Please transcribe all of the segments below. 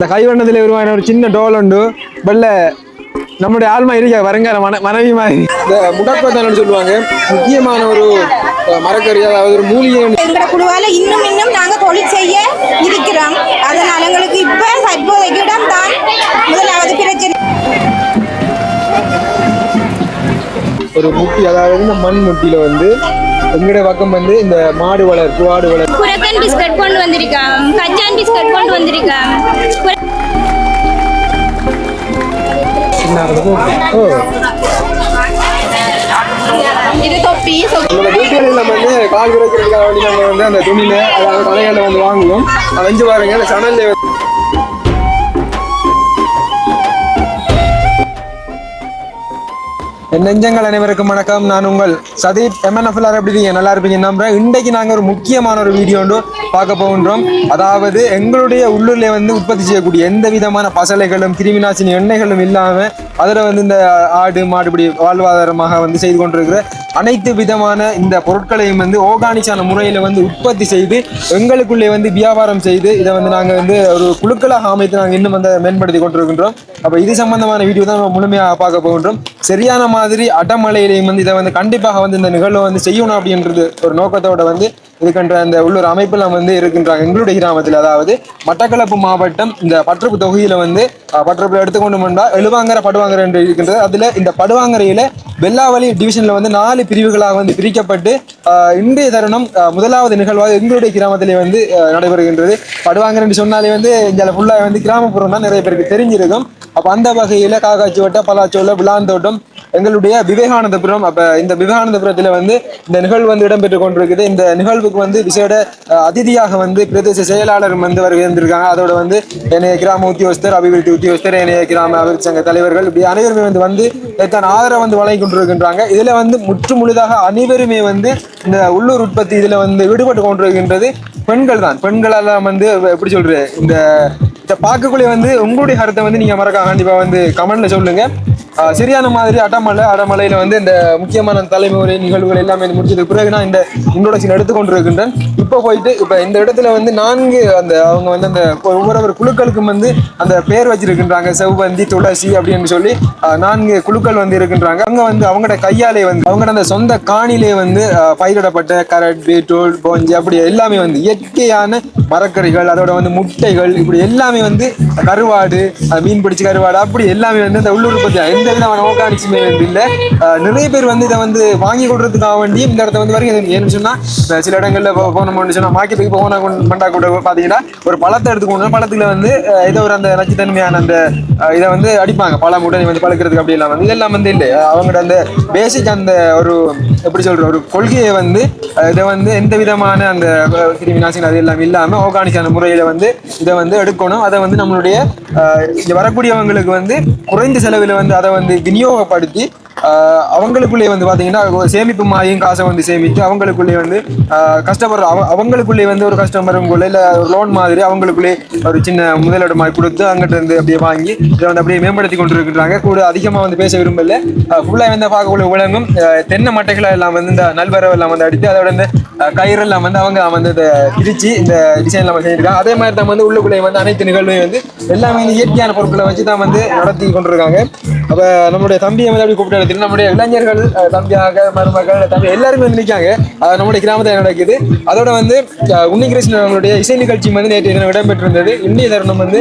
இந்த கைவண்ணத்தில் உருவான ஒரு சின்ன டோல் உண்டு வெள்ள நம்முடைய ஆழ்மா இருக்க வருங்கால மனைவி மாதிரி இந்த முடக்கத்தான் சொல்லுவாங்க. முக்கியமான ஒரு மரக்கறி, அதாவது ஒரு மூலிகை. எங்களோட குழுவால இன்னும் நாங்க தொழில் செய்ய இருக்கிறோம். அதனால எங்களுக்கு இப்ப தற்போதைக்கு இடம் தான் முதலாவது பிரச்சனை. ஒரு முட்டி, அதாவது இந்த மண் முட்டியில வந்து எங்கட பக்கம் வந்து இந்த மாடு வளர்ப்பு, ஆடு வளர்ப்பு. குரக்கன் பிஸ்கட் கொண்டு வந்திருக்கான், கச்சான் பிஸ்கட் கொண்டு வந்திருக்கான். இது தொப்பி நம்ம வந்து கால் குறைக்கிறதுக்காக வேண்டி நம்ம வந்து அந்த துணியில, அதாவது கடைகளில் வந்து வாங்குவோம். அஞ்சு பாருங்க அந்த சணல்ல நெஞ்சங்கள் அனைவருக்கும் வணக்கம். நான் உங்கள் சதீப். எம்என்எஃப்எல் எப்படி இருக்கீங்க? நல்லா இருப்பீங்க நம்புறேன். இன்றைக்கு நாங்கள் ஒரு முக்கியமான ஒரு வீடியோ ஒன்று பார்க்க போகின்றோம். அதாவது எங்களுடைய உள்ளூர்ல வந்து உற்பத்தி செய்யக்கூடிய எந்த விதமான பசலைகளும் கிருமிநாசினி எண்ணெய்களும் இல்லாமல் அதில் வந்து இந்த ஆடு மாடுபடி வாழ்வாதாரமாக வந்து செய்து கொண்டிருக்கிற அனைத்து விதமான இந்த பொருட்களையும் வந்து ஆர்கானிக்கான முறையில் வந்து உற்பத்தி செய்து எங்களுக்குள்ளே வந்து வியாபாரம் செய்து இதை வந்து நாங்கள் வந்து ஒரு குழுக்களாக அமைத்து நாங்கள் இன்னும் வந்து மேம்படுத்தி கொண்டிருக்கின்றோம். அப்போ இது சம்பந்தமான வீடியோ தான் நம்ம முழுமையாக பார்க்க போகின்றோம். சரியான மாதிரி அடமலையிலையும் வந்து இதை வந்து கண்டிப்பாக வந்து இந்த நிகழ்வை வந்து செய்யணும் அப்படின்றது ஒரு நோக்கத்தோட வந்து இருக்கின்ற அந்த உள்ளூர் அமைப்புலாம் வந்து இருக்கின்றாங்க எங்களுடைய கிராமத்தில். அதாவது மட்டக்களப்பு மாவட்டம் இந்த பற்றப்பு தொகுதியில வந்து பற்றப்புல எடுத்துக்கொண்டு வந்தா எழுவாங்கரை படுவாங்கரை என்று இருக்கின்றது. அதுல இந்த படுவாங்கரையில வெள்ளாவளி டிவிஷன்ல வந்து 4 பிரிவுகளாக வந்து பிரிக்கப்பட்டு இன்றைய தருணம் முதலாவது நிகழ்வாக எங்களுடைய கிராமத்திலே வந்து நடைபெறுகின்றது. படுவாங்கரை என்று சொன்னாலே வந்து இங்கே ஃபுல்லா வந்து கிராமப்புறம் தான் நிறைய பேருக்கு தெரிஞ்சிருக்கும். அப்ப அந்த வகையில காக்காச்சி வட்டம், பலாச்சோலை, விளாந்தோட்டம், எங்களுடைய விவேகானந்தபுரம். அப்ப இந்த விவேகானந்தபுரத்துல வந்து இந்த நிகழ்வு வந்து இடம்பெற்றுக் கொண்டிருக்குது. இந்த நிகழ்வுக்கு வந்து விசேட அதிதியாக வந்து பிரதேச செயலாளர் வந்து வருகின்றிருக்காங்க. அதோட வந்து என்னைய கிராம உத்தியோகஸ்தர், அபிவிருத்தி உத்தியோகஸ்தர், என்னைய கிராம அபிவிருத்தி சங்க தலைவர்கள், இப்படி அனைவருமே வந்து தன் ஆதரவு வந்து வழங்கி கொண்டிருக்கின்றாங்க. இதுல வந்து முற்று முழுதாக அனைவருமே வந்து இந்த உள்ளூர் உற்பத்தி இதுல வந்து ஈடுபட்டு கொண்டிருக்கின்றது பெண்கள் தான். பெண்களெல்லாம் வந்து எப்படி சொல்றது, இந்த பார்க்கக்குள்ளே வந்து உங்களுடைய கருத்தை வந்து நீங்க மறக்காம கண்டிப்பா வந்து கமெண்ட்ல சொல்லுங்க. சரியான மாதிரி அடமலையில வந்து இந்த முக்கியமான தலைமுறை நிகழ்வுகள் எல்லாமே முடிச்சதுக்கு பிறகு நான் இந்த இன்ட்ரோடக்ஷன் எடுத்துக்கொண்டிருக்கின்றேன். இப்போ இந்த இடத்துல வந்து 4 அந்த அவங்க வந்து அந்த ஒவ்வொரு குழுக்களுக்கும் வந்து அந்த பேர் வச்சிருக்கின்றாங்க. செவ்வந்தி, துளசி அப்படின்னு சொல்லி 4 குழுக்கள் வந்து இருக்கின்றாங்க. அங்க வந்து அவங்களோட கையாலே வந்து அவங்களோட அந்த சொந்த காணிலே வந்து பயிரிடப்பட்ட கரட், பீட்ரூட், போஞ்சி அப்படி எல்லாமே வந்து இயற்கையான மரக்கறிகள், அதோட வந்து முட்டைகள், இப்படி எல்லாமே வந்து கருவாடு, மீன் பிடிச்ச கருவாடு, அப்படி எல்லாமே வந்து இந்த உள்ளூர் உற்பத்தி எந்த விதமான ஆர்கானிக்ஸுமே வந்து இல்லை. நிறைய பேர் வந்து இதை வந்து வாங்கி கொடுறதுக்காக வேண்டி இந்த இடத்த வந்து வரைக்கும் ஏன்னு சொன்னா சில இடங்கள்ல போனோம்னு சொன்னா மார்க்கெட்டுக்கு போனா கூட பாத்தீங்கன்னா ஒரு பழத்தை எடுத்துக்கணும். பழத்துல வந்து ஏதோ ஒரு அந்த நச்சுத்தன்மையான அந்த இதை வந்து அடிப்பாங்க. பழம் உடனே வந்து பழக்கிறதுக்கு அப்படி எல்லாம் வந்து இதெல்லாம் வந்து இல்லை. அவங்களோட அந்த பேசிக் அந்த ஒரு எப்படி சொல்ற ஒரு கொள்கையை வந்து இதை வந்து எந்த விதமான அந்த கிருமி நாசினி அது எல்லாம் இல்லாம ஆர்கானிக்கான முறையில வந்து இதை வந்து எடுக்கணும். அதை வந்து நம்மளுடைய வரக்கூடியவங்களுக்கு வந்து குறைந்த செலவில் வந்து அதை வந்து விநியோகப்படுத்தி அவங்களுக்குள்ளே வந்து பாத்தீங்கன்னா சேமிப்பு மாதிரியும் காசை வந்து சேமித்து அவங்களுக்குள்ளே வந்து கஸ்டமர் அவங்களுக்குள்ளே வந்து ஒரு கஸ்டமருக்குள்ள இல்லை ஒரு லோன் மாதிரி அவங்களுக்குள்ளே ஒரு சின்ன முதலீடு மாதிரி கொடுத்து அங்கிட்ட இருந்து அப்படியே வாங்கி இதை வந்து அப்படியே மேம்படுத்தி கொண்டிருக்கிறாங்க. கூட அதிகமாக வந்து பேச விரும்பல. ஃபுல்லாக வந்து பார்க்கக்கூடிய உலகம் தென்னை மட்டைகளை எல்லாம் வந்து இந்த நல்வரவு எல்லாம் வந்து அடித்து அதோட இந்த கயிறெல்லாம் வந்து அவங்க வந்து இதை பிரித்து இந்த டிசைன் எல்லாம் செஞ்சிருக்காங்க. அதே மாதிரி தான் வந்து உள்ளுக்குள்ளே வந்து அனைத்து நிகழ்வையும் வந்து எல்லாமே இயற்கையான பொருட்களை வச்சு தான் வந்து நடத்தி கொண்டிருக்காங்க. அப்போ நம்மளுடைய தம்பியை வந்து அப்படி கூப்பிட்டு நம்முடைய இளைஞர்கள், தம்பியாக, மருமகள், தம்பி எல்லாருமே வந்து நிற்காங்க. நம்முடைய கிராமத்தில் நடக்குது. அதோட வந்து உன்னிகிருஷ்ணன் அவங்களுடைய இசை நிகழ்ச்சி வந்து நேற்று தினம் இடம்பெற்றிருந்தது. இந்திய தருணம் வந்து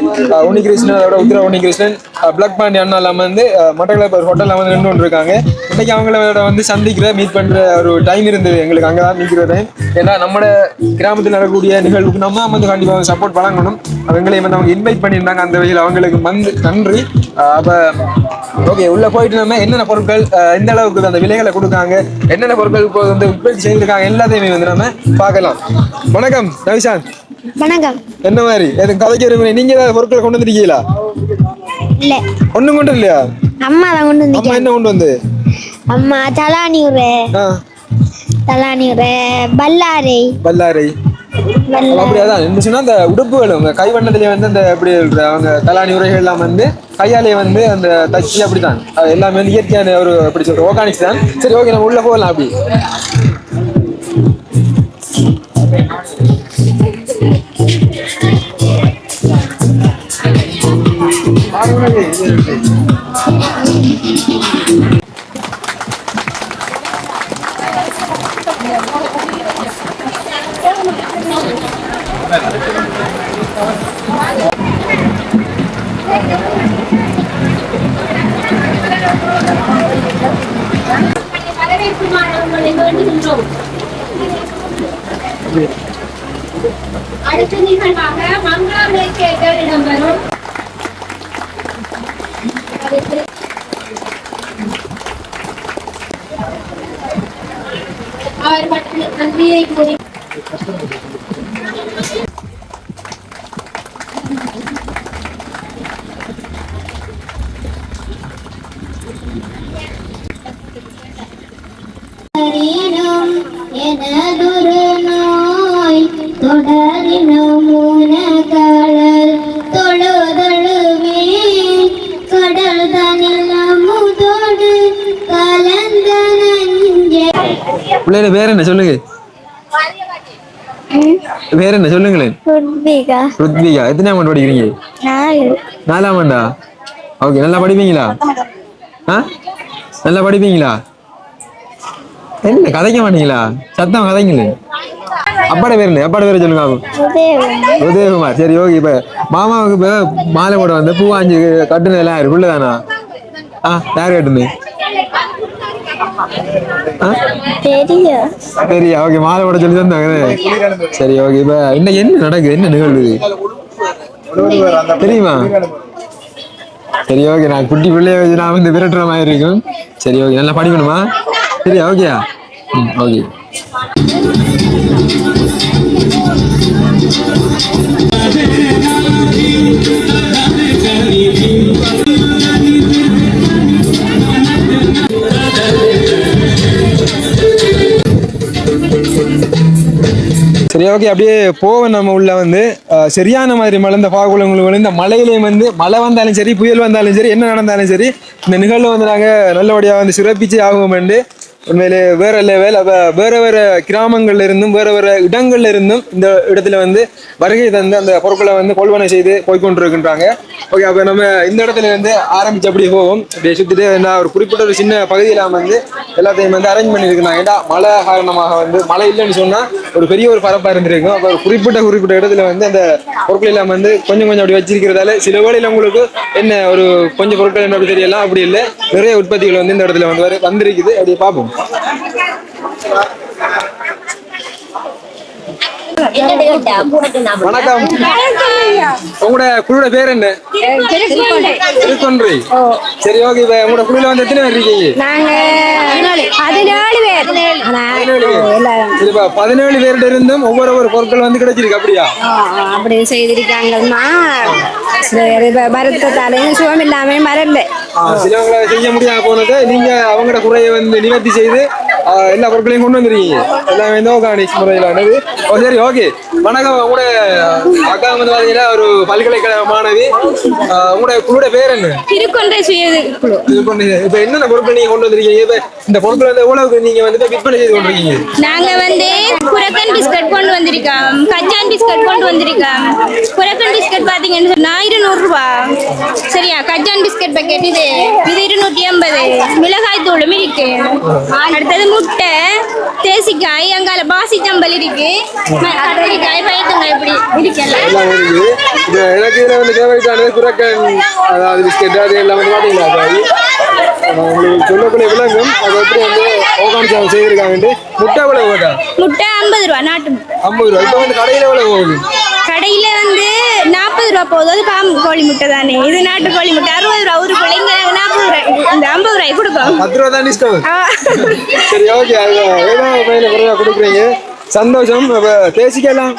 உன்னிகிருஷ்ணன், அதோட உத்திர உன்னிகிருஷ்ணன், பிளாக் பாண்டி அண்ணா எல்லாம் வந்து மட்டக்களப்பு ஹோட்டல்ல வந்து நின்று கொண்டிருக்காங்க. இன்னைக்கு அவங்களோட வந்து சந்திக்கிற மீட் பண்ற ஒரு டைம் இருந்தது எங்களுக்கு. அங்கதான் நிற்கிற டைம். ஏன்னா நம்ம கிராமத்தில் நடக்கக்கூடிய நிகழ்வுக்கு நம்ம வந்து கண்டிப்பாக சப்போர்ட் வழங்கணும். அவங்களையும் வந்து அவங்க இன்வைட் பண்ணியிருந்தாங்க. அந்த வகையில் அவங்களுக்கு வந்து நன்றி. அப்ப ஓகே, உள்ள போயிட்டு நம்ம என்னென்ன பொருட்கள் எந்த அளவுக்கு அந்த விலைகளை கொடுக்காங்க, என்னென்ன பொருட்கள் இப்போ வந்து உற்பத்தி செய்திருக்காங்க எல்லாத்தையுமே வந்து நம்ம பார்க்கலாம். வணக்கம் ரவிசாந்த். வணக்கம். என்ன மாதிரி எதுவும் கதைக்கு நீங்க ஏதாவது பொருட்களை கொண்டு வந்துருக்கீங்களா? இல்ல, ஒண்ணும் கொண்டு இல்லையா? அம்மா தான் கொண்டு வந்து. அம்மா என்ன கொண்டு வந்து? அம்மா தலானி உரை, பல்லாரை அப்படியாதான் இருந்துச்சுன்னா அந்த உடுப்புகளும் கைவண்ணத்திலே வந்து அந்த எப்படி அவங்க தலானி உரைகள் எல்லாம் வந்து கையாலே வந்து அந்த தச்சு அப்படித்தான் எல்லாமே வந்து இயற்கையான ஒரு எப்படி சொல்ற ஆர்கானிக்ஸ் தான். சரி, ஓகே, நம்ம உள்ள போகலாம். அப்படி அடுத்த நிகழ்வாக மங்கள கேட்கள் இடம்பெறும். அவர் பற்றி நன்றியை கூறி எனதொரு நோய் தொடரினும் கடல் தொழுதழுவே கடல் தனில் அமுதோடு கலந்த நஞ்சை. பிள்ளைல பேர் என்ன சொல்லுங்க, பேர் என்ன சொல்லுங்களேன். ருத்விகா. எத்தனை ஆண்டு படிக்கிறீங்க? 4ஆம் ஆண்டா? ஓகே. நல்லா படிப்பீங்களா? நல்லா படிப்பீங்களா? என்ன கதைக்க மாட்டீங்களா? சத்தம் கதைங்களே. அப்பாட பேர் என்ன? அப்பாட பேரை சொல்லுங்க. உதயகுமார். சரி ஓகே. இப்ப மாமாவுக்கு இப்ப மாலை போட வந்து பூ வாங்கி கட்டுனதெல்லாம் யாரு? உள்ளதானா? யார் கட்டுனது? சரியா? ஓகே. மாலை போட சொல்லி தந்தாங்க. சரி ஓகே. இப்ப இன்னைக்கு என்ன நடக்குது? என்ன நிகழ்வு தெரியுமா? சரி ஓகே. நான் குட்டி பிள்ளைய வச்சு நான் வந்து விரட்டுற மாதிரி இருக்கும். சரி ஓகே. நல்லா படிக்கணுமா? சரியா? ஓகேயா? ஓகே. சரி ஓகே. அப்படியே போவோம் நம்ம உள்ள வந்து சரியான மாதிரி மழை. இந்த பாகுலங்களுக்கு இந்த மழையிலேயும் வந்து மழை வந்தாலும் சரி, புயல் வந்தாலும் சரி, என்ன நடந்தாலும் சரி, இந்த நிகழ்வு வந்து நாங்கள் நல்லபடியாக வந்து சிறப்பிச்சு ஆகும். உண்மையிலே வேற லெவல். அப்போ வேற வேற கிராமங்கள்ல இருந்தும் வேற வேற இடங்கள்ல இருந்தும் இந்த இடத்துல வந்து வருகை தந்து அந்த பொருட்களை வந்து கொள்வனை செய்து போய்கொண்டிருக்கின்றாங்க. ஓகே. அப்போ நம்ம இந்த இடத்துல வந்து ஆரம்பிச்சு அப்படியே போவோம். அப்படியே சுத்திட்டு நான் ஒரு குறிப்பிட்ட ஒரு சின்ன பகுதியில் வந்து எல்லாத்தையும் வந்து அரேஞ்ச் பண்ணியிருக்கிறாங்க. ஏன்னா மழை காரணமாக வந்து மழை இல்லைன்னு சொன்னா ஒரு பெரிய ஒரு பரப்பா இருந்திருக்கும். அப்போ குறிப்பிட்ட இடத்துல வந்து அந்த பொருட்கள் எல்லாம் வந்து கொஞ்சம் கொஞ்சம் அப்படி வச்சிருக்கிறதால சில வேளையில உங்களுக்கு என்ன ஒரு கொஞ்சம் பொருட்கள் என்ன அப்படி தெரியலாம். அப்படி இல்லை, நிறைய உற்பத்திகள் வந்து இந்த இடத்துல வந்து வந்திருக்குது. அப்படியே பார்ப்போம். வணக்கம். உங்களோட குழுவோட பேர் என்ன? திருக்கொன்றை. சரி ஓகே. இப்ப உங்களோட குழுல வந்து எத்தனை பேர் இருக்கீங்க? 17 பேர். 17 பேர்கிட்ட இருந்தும் ஒவ்வொரு பொருட்கள் வந்து கிடைச்சிருக்கு. அப்படியா? அப்படி செய்திருக்காங்கம்மா. மருத்துவத்தாலையும் சுகம் இல்லாம மறந்து சிலவங்களை செய்ய முடியாம போனதை நீங்க அவங்களோட குறையை வந்து நிவர்த்தி செய்து எல்லா பொருட்களையும் கொண்டு வந்துருக்கீங்க. எல்லாமே வந்து ஆர்கானிக் முறையிலானது. சரி ஓகே. வணக்கம். உங்களோட அக்கா வந்து பாத்தீங்கன்னா ஒரு பல்கலைக்கழக மாணவி. உங்களோட குழுவோட பேர் என்ன? திருக்கொன்றை திருக்கொன்றை. இப்ப என்னென்ன பொருட்கள் நீங்க கொண்டு வந்திருக்கீங்க? இப்ப இந்த பொருட்கள் வந்து எவ்வளவுக்கு நீங்க வந்து விற்பனை செய்து கொண்டிருக்கீங்க? நாங்க வந்து புரக்கன் பிஸ்கட் கொண்டு வந்திருக்கோம், கச்சான் பிஸ்கட் கொண்டு வந்திருக்கோம். புரக்கன் பிஸ்கட் பாத்தீங்கன்னு சொன்னா 200 ரூபாய். சரியா? கச்சான் பிஸ்கட் பேக்கெட் இது 250. மிளகாய் தூளும் இருக்கு. அடுத்தது முட்டை, தேசிக்காய், அங்கால பாசி சம்பல் இருக்கு, கத்திரிக்காய், பயத்தங்காய் இப்படி இருக்கல. எனக்கு இதுல வந்து ஃபேவரட்டானது புரக்கன், அதாவது பிஸ்கெட். அது எல்லாம் வந்து பாத்தீங்களா உங்களுக்கு சொல்லக்கூடிய விலங்கும் அதை எப்படி வந்து ஆர்கானிக் செய்திருக்காங்க. முட்டை எவ்வளவு போட்டா? முட்டை 50 ரூபா. நாட்டு 50 ரூபா. இப்போ வந்து கடையில எவ்வளவு போகுது? கடையில வந்து 40 ரூபா போகுது. அது பாம்பு கோழி முட்டை தானே. இது நாட்டு கோழி முட்டை 60 ரூபா. ஒரு பிள்ளைங்க 40 ரூபாய், இந்த 50 ரூபாய் கொடுக்கும். 10 ரூபா தான் டிஸ்கவுண்ட். சரி ஓகே. ஏதோ பையில குறைவா கொடுக்குறீங்க. சந்தோஷம். தேசிக்கலாம்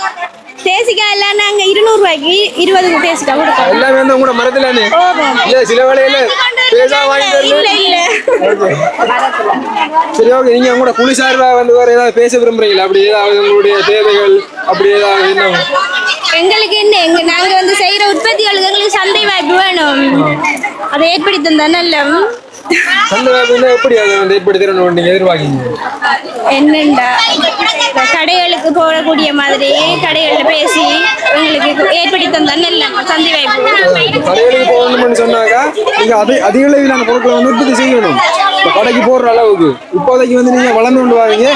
தேசிக்காய் எல்லாம் நாங்க 200 ரூபாய்க்கு 20 தேசிக்காய் கொடுக்கோம். எல்லாமே வந்து உங்களோட மரத்துலானே? இல்ல சில வேலையில பேசா வாங்கி இல்ல இல்ல. சரி ஓகே. நீங்க உங்களோட குழு சார்பா வந்து வேற ஏதாவது பேச விரும்புறீங்களா? அப்படி ஏதாவது உங்களுடைய தேவைகள் அப்படி ஏதாவது என்ன? எங்களுக்கு என்ன, நாங்க வந்து செய்யற உற்பத்திகளுக்கு எங்களுக்கு சந்தை வாய்ப்பு வேணும். அதை ஏற்படுத்தும் தானே சந்தை வாய்ப்பு எப்படி அதை வந்து ஏற்படுத்திடணும் நீங்க எதிர்பார்க்கீங்க? என்னண்டா கடைகளுக்கு போடக்கூடிய மாதிரி கடைகள்ல பேசி எங்களுக்கு ஏற்படுத்தும் தானே சந்தை வாய்ப்பு. கடைகளுக்கு போகணும்னு சொன்னாக்கா நீங்க அதிக அளவிலான பொருட்களை வந்து உற்பத்தி செய்யணும். கடைக்கு போடுற அளவுக்கு இப்போதைக்கு வந்து நீங்க வளர்ந்து கொண்டு வாங்க,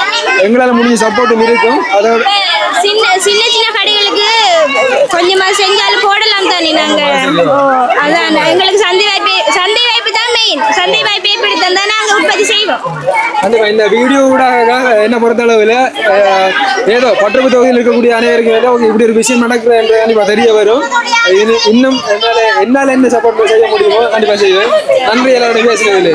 எங்களால முடிஞ்ச சப்போர்ட்டும் இருக்கும். அதோட சின்ன சின்ன கடைகளுக்கு கொஞ்சமா செஞ்சாலும் போடலாம் தானே நாங்க. அதான் எங்களுக்கு சந்தை வாய்ப்பு தான் மெயின். சந்தை வாய்ப்பு எப்படி தந்தா நாங்க உற்பத்தி செய்வோம். கண்டிப்பா இந்த வீடியோ கூட என்ன பொறுத்தளவுல ஏதோ பட்டப்பு தொகுதியில் இருக்கக்கூடிய அனைவருக்கும் இப்படி ஒரு விஷயம் நடக்குது என்று கண்டிப்பா தெரிய வரும். இன்னும் என்னால என்ன சப்போர்ட் செய்ய முடியுமோ கண்டிப்பா செய்வேன். நன்றி எல்லாரோட பேசுறதுல.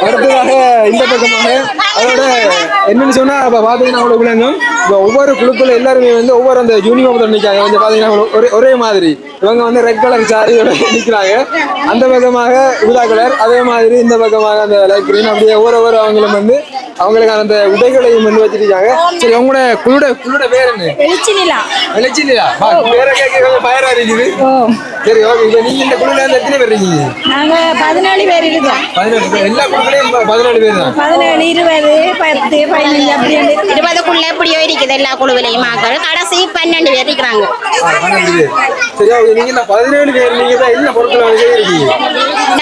அடுத்ததாக இந்த பக்கமாக அதோட என்னன்னு சொன்னா இப்ப பாத்தீங்கன்னா அவ்வளவு விளங்கும். இப்போ ஒவ்வொரு குழுக்கள் எல்லாருமே வந்து ஒவ்வொரு அந்த யூனிஃபார்ம் நிற்காங்க. வந்து பாத்தீங்கன்னா ஒரே மாதிரி இவங்க வந்து ரெட் கலர் சாரியோட நிற்கிறாங்க. அந்த பக்கமாக ஊதா கலர், அதே மாதிரி இந்த பக்கமாக அந்த லைட் கிரீன், அப்படியே ஒவ்வொரு அவங்களும் வந்து அவங்களுக்கு அந்த உடைகளையும் வந்து வச்சிருக்காங்க. சரி, உங்களோட குழுட பேர் என்ன? வெளிச்சினிலா. பேர கேட்க கொஞ்சம் பயரா இருக்குது. சரி, ஓகே. இப்ப நீங்க இந்த குழுல இருந்து எத்தனை பேர் இருக்கீங்க? நாங்க 14 பேர் இருக்கோம். 14 பேர். எல்லா குழுக்களையும் 14 பேர் தான். 17, 20, 10, 15 அப்படி 20க்குள்ள எப்படியோ இருக்குது எல்லா குழுவிலையும் ஆக்கள். கடைசி 12 பேர் இருக்கிறாங்க. 12 பேர். சரி, ஓகே. நீங்க இந்த 17 பேர் நீங்க தான் என்ன பொருட்களை செய்யறீங்க?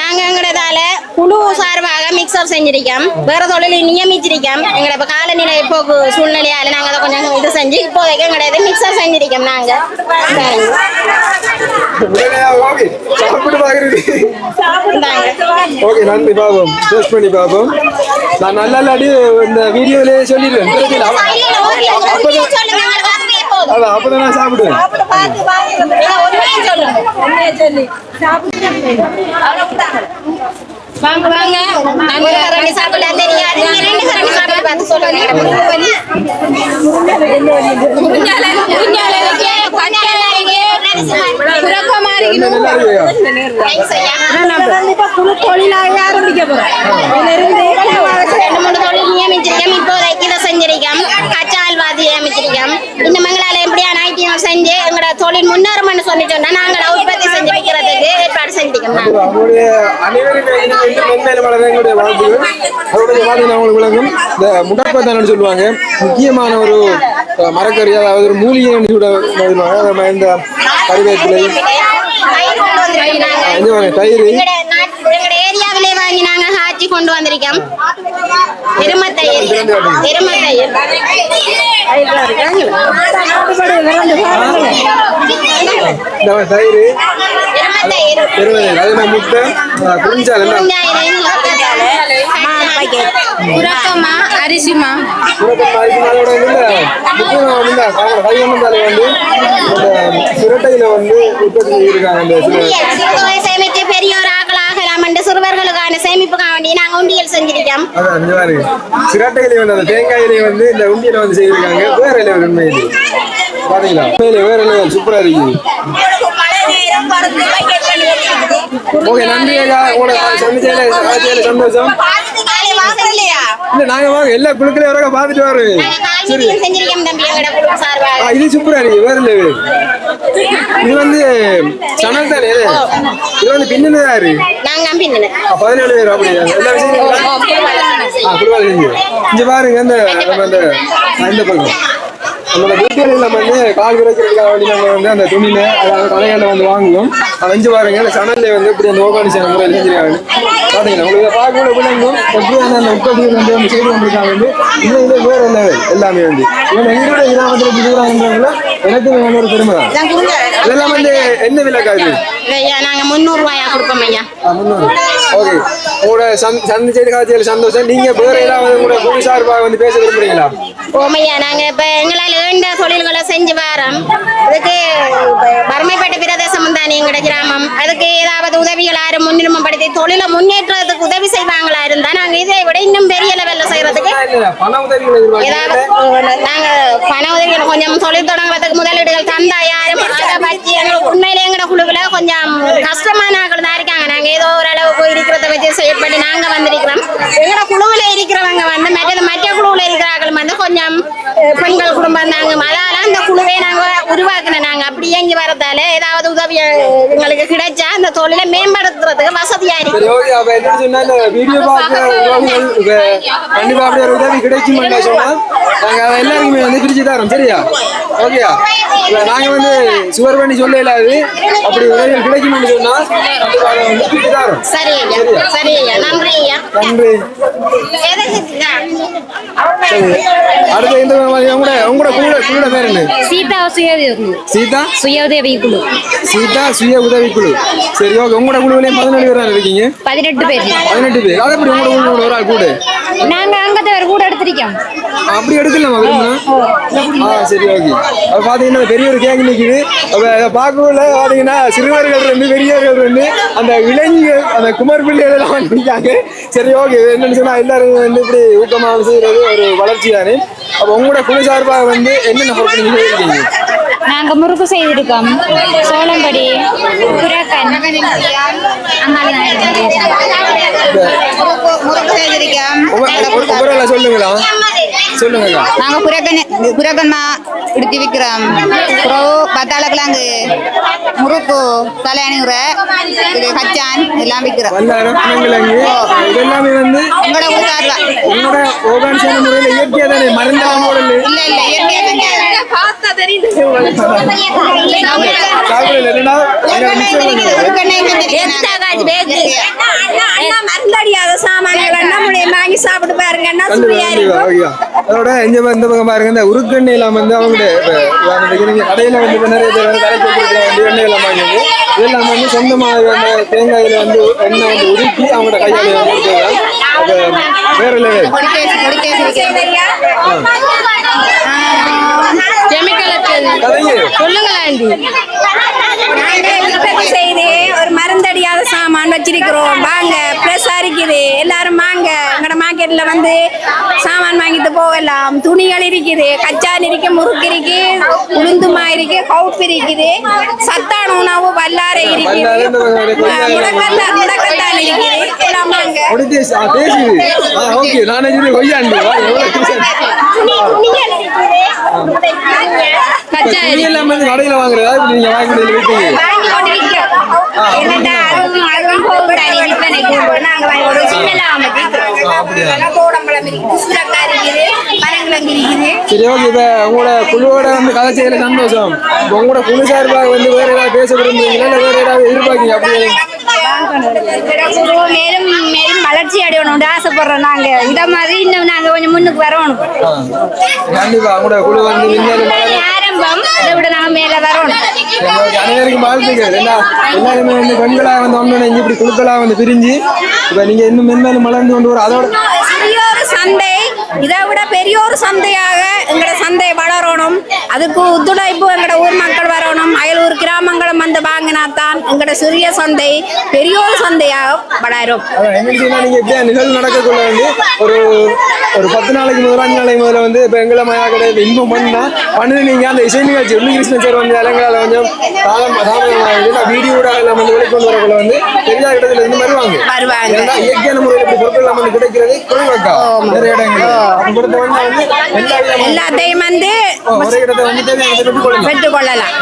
நாங்க எங்களதால குழு சார்பாக மிக்சர் செஞ்சிருக்கோம். வேற தொழில் நியமிச்சிருக்கோம். எங்களை இப்ப காலநிலை போக்கு சூழ்நிலையால நாங்க அதை கொஞ்சம் இது செஞ்சு இப்போதைக்கு எங்களோட மிக்சர் செஞ்சிருக்கோம். நாங்க ஓகே, சாப்பிட்டு பாக்குறது. ஓகே, நன்றி. பாப்போம், டேஸ்ட் பண்ணி பாப்போம். நான் நல்லா இந்த வீடியோலயே சொல்லிடுறேன். அப்பதான் நான் சாப்பிடுவேன். வாங்க வாங்க. நாங்க ரெண்டு சாப்பிட தெரியாது. நீங்க 2 கரண்டி சாப்பிட்டு பார்த்து சொல்லுங்க. தொழிலாக ஆரம்பிக்க போறோம். 2-3 தொழில் நியமிச்சிருக்கோம். இப்போதைக்கு இதை செஞ்சிருக்கோம். கச்சால்வாதி நியமிச்சிருக்கோம். இந்த மங்களால எப்படியா நாய்ட்டியம் செஞ்சு எங்களோட தொழில் முன்னேறும்னு சொல்லி சொன்னா நாங்கள உற்பத்தி செஞ்சு வைக்கிறதுக்கு ஏற்பாடு செஞ்சிருக்கோம். அவங்களுடைய அனைவருமே மென்மேலும் வளர எங்களுடைய வாழ்த்துகள். அவருடைய வாழ்க்கை அவங்களுக்கு விளங்கும். இந்த முடப்பத்தான் சொல்லுவாங்க, முக்கியமான ஒரு மரக்கறி, அதாவது ஒரு மூலிகை சொல்லுவாங்க. இந்த கருவேப்பிலை, தயிர் எங்களோட ஏரியாவிலே வாங்கி நாங்க காய்ச்சி கொண்டு வந்திருக்கோம். எருமத்தயிர் முட்டை, குறிஞ்சால், புரக்கமா, அரிசிமா, சுரட்டையில வந்து உற்பத்தி செய்திருக்காங்க. சேமித்து பெரியோர் ஆகலாம் என்று சிறுவர்களுக்கான சேமிப்புக்காக வேண்டி நாங்க உண்டியல் செஞ்சிருக்கோம். சிரட்டையிலே வந்து அந்த தேங்காயிலே வந்து இந்த உண்டியலை வந்து செய்திருக்காங்க. வேற லெவல் உண்மையிலே பாத்தீங்களா? வேற லெவல் சூப்பரா இருக்குது. ஓகே, நன்றி ஐயா. உங்களோட சந்திச்சதுல சந்தோஷம். இல்ல, நாங்க வாங்க எல்லா குழுக்களையும் வர பாத்துட்டு வரோம். இது சூப்பரா இருக்கு. வேற லெவல். இது வந்து சனல் தானே? இது வந்து பின்னதான் இருக்கு. 17 பேர் அப்படி எல்லா விஷயம் இங்க பாருங்க. இந்த பக்கம் நம்மளோட வீட்டுல வந்து கால் விரைக்கிறதுக்காக வேண்டி நம்ம வந்து அந்த துணியில அதாவது கடைகளில் வந்து வாங்குவோம். வெஞ்சு பாருங்க. அந்த சனல்ல வந்து இப்படி அந்த ஓகானிசான முறையில் செஞ்சிருக்காங்க. பாத்தீங்கன்னா உங்களுக்கு பார்க்க விளங்கும். எப்படி வந்து அந்த உற்பத்தி வந்து செய்து கொண்டிருக்காங்க. வந்து இது வேற லெவல் எல்லாமே வந்து இவங்க எங்களுடைய கிராமத்தில் இருக்கிறாங்கன்றவங்கள எனக்கு வேணும் ஒரு பெருமை தான். இதெல்லாம் வந்து என்ன விலை காது? நாங்க 300 ரூபாயா கொடுப்போம் ஐயா. 300. ஓகே, உங்களோட சந்தை செய்தி காட்சியில் சந்தோஷம். நீங்க வேற ஏதாவது உங்களோட குழு சார்பாக வந்து பேச விரும்புறீங்களா? ஓமையா, நாங்க இப்ப எங்களால் வேண்ட தொழில்களை செஞ்சு வரோம். அதுக்கு வறுமைப்பட்ட பிரதேசம் தான் எங்களோட கிராமம். அதுக்கு ஏதாவது உதவிகள் யாரும் முன்னுரிமைப்படுத்தி தொழிலை முன்னேற்றத்துக்கு உதவி செய்வாங்களா இருந்தா நாங்க இதை விட இன்னும் பெரிய லெவல்ல செய்யறதுக்கு ஏதாவது நாங்க பண உதவிகள் கொஞ்சம் தொழில் தொடங்குறதுக்கு முதலீடுகள் தந்தா யாரும் அதை பற்றி எங்களுக்கு உண்மையிலே எங்களோட குழுவில் கொஞ்சம் கஷ்டமான ஆட்கள் தான் இருக்காங்க. நாங்க ஏதோ ஓரளவுக்கு இருக்கிறத வச்சு செயற்பட்டு நாங்க வந்திருக்கிறோம். எங்களோட குழுவில் இருக்கிறவங்க வந்து மற்ற குழுவில் இருக்கிறார்கள் வந்து கொஞ்சம் பெண்கள் குழு குடும்பம் தாங்க அதால அந்த குழுவை நாங்க உருவாக்குன நாங்க அப்படி இயங்கி வரதால ஏதாவது உதவி எங்களுக்கு கிடைச்சா அந்த தொழிலை மேம்படுத்துறதுக்கு வசதியா இருக்கு. சரி ஓகே அப்ப என்ன சொன்னா இந்த வீடியோ பார்க்குற கண்டிப்பா அப்படி ஒரு உதவி கிடைக்குமெண்டா சொன்னா நாங்க அதை எல்லாருக்குமே வந்து பிரிச்சு தரோம் சரியா ஓகேயா நாங்க வந்து சுவர் பண்ணி சொல்ல இல்லாது அப்படி உதவிகள் கிடைக்குமென்னு சொன்னா கண்டிப்பா அதை வந்து பிரிச்சு தரோம். சரி ஐயா சரி ஐயா நன்றி ஐயா நன்றி. சரி அடுத்த இந்த உங்களோட குழுட பேர் என்ன? சீதா சீதா சுய உதவி குழு சீதா சுய உதவிக்குழு. சரி ஓகே உங்களோட குழுவிலேயே 17 பேர் இருக்கீங்க. 18 பேர் 18 பேர். அது எப்படி உங்களோட குழுவோட ஒரு ஆள் கூட நாங்க அங்கத்தை ஒரு கூட எடுத்திருக்கோம். அப்படி எடுக்கலாமா விரும்புனா? சரி ஓகே. அப்ப பாத்தீங்கன்னா பெரிய ஒரு கேங் நிக்குது. அப்ப பார்க்கல பாத்தீங்கன்னா சிறுவர்கள் இருந்து பெரியவர்கள் இருந்து அந்த இளைஞர்கள் அந்த குமர் பிள்ளைகள் எல்லாம் நிற்காங்க. சரி ஓகே என்னன்னு சொன்னா எல்லாரும் வந்து இப்படி ஊக்கமாக செய்யறது ஒரு வளர்ச்சி தானே. அப்ப உங்களோட குழு சார்பாக வந்து என்னென்ன பொருட்கள் நீங்க இருக்கீங்க? நாங்க முறுக்கு செய்திருக்கோம், சோளம்படி, புறாக்கன், சொல்லுங்களா சொல்லுங்க. நாங்க புறக்கன்மா எடுத்து விற்கிறோம். பத்தாளக்கிழங்கு, முறுக்கு, தலையணி உரை, இது கச்சான் எல்லாம் விற்கிறோம். இதெல்லாமே வந்து உங்களோட ஆர்கானிக்கான முறையில் இயற்கையா தானே மருந்தான மாடல் இல்ல இல்ல இயற்கையா மருந்தடியாத சாமான்கள் நம்முடைய வாங்கி சாப்பிட்டு பாருங்க. அதோட இந்த பக்கம் பாருங்க இந்த உருக்கெண்ணெய் எல்லாம் வந்து அவங்களுடைய கடையில வந்து நிறைய பேர் வந்து கடைக்கு கொடுக்குற வந்து எண்ணெய் எல்லாம் வாங்கிது இதெல்லாம் வந்து சொந்தமாக அந்த தேங்காயில வந்து எண்ணெய் வந்து உருக்கி அவங்களோட கையால வந்து வேற லெவல் ஒரு மருந்தடியாத சாமான் வச்சிருக்கிறோம். வாங்க ஃப்ரெஷ்ஷா இருக்குது. எல்லாரும் வாங்க. எங்கட மார்க்கெட்ல வந்து சாமான் வாங்கிட்டு போகலாம். துணிகள் இருக்குது, கச்சான் இருக்கு, முறுக்கு இருக்கு, உளுந்துமா இருக்கு, கவுப்பு இருக்குது, சத்தான உணவு வல்லாரை இருக்குது, முடக்கத்தான் இருக்குது. எல்லாம் வாங்க. கடையில வாங்குறதா நீங்க வாங்கி சரி ஓகே. இப்ப உங்களோட குழுவோட வந்து கதை செய்யல சந்தோஷம். உங்களோட குழு சார்பாக வந்து வேற ஏதாவது பேச விரும்புறீங்களா இல்ல வேற ஏதாவது எதிர்பார்க்கீங்க? அப்படி மேலும் மேலும் வளர்ச்சி அடையணும் ஆசைப்படுறோம். நாங்க இந்த மாதிரி இன்னும் நாங்க கொஞ்சம் முன்னுக்கு வரணும். கண்டிப்பா உங்களோட குழு வந்து ஆரம்பம் இதை விட நாங்க மேல வரணும். அனைவருக்கும் வாழ்த்துக்கள். எல்லாருமே வந்து பெண்களா வந்து ஒண்ணு இப்படி குழுக்களா வந்து பிரிஞ்சு இப்ப நீங்க இன்னும் மென்மேலும் மலர்ந்து கொண்டு வர அதோட சந்தை இதை விட பெரிய ஒரு சந்தையாக எங்கட சந்தை வளரணும். அதுக்கு ஒத்துழைப்பு எங்கட ஊர் மக்கள் வரணும். அயலூர் கிராமங்களும் வந்து வாங்கினாத்தான் எங்கட சிறிய சந்தை பெரிய ஒரு சந்தையாக வளரும். நீங்க எப்படியா நிகழ்வு நடக்கக்குள்ள வந்து ஒரு 10 நாளைக்கு முதல்ல 5 நாளைக்கு முதல்ல வந்து இப்ப எங்களை மயா கடை இன்பம் பண்ணு நீங்க அந்த இசை நிகழ்ச்சி கிருஷ்ணன் சார் வந்து அலங்கால கொஞ்சம் வீடியோட வந்து வெளிக்கொண்டு வரக்குள்ள வந்து பெரியா இடத்துல இருந்து வருவாங்க. இயற்கையான முறையில் இப்படி பொருட்கள் நமக்கு கிடைக்கிறது குறைவாக்கா நிறைய இடங்கள் எல்லாத்தையும் வந்து ஒரே இடத்தை வந்து பெற்றுக்கொள்ளலாம்.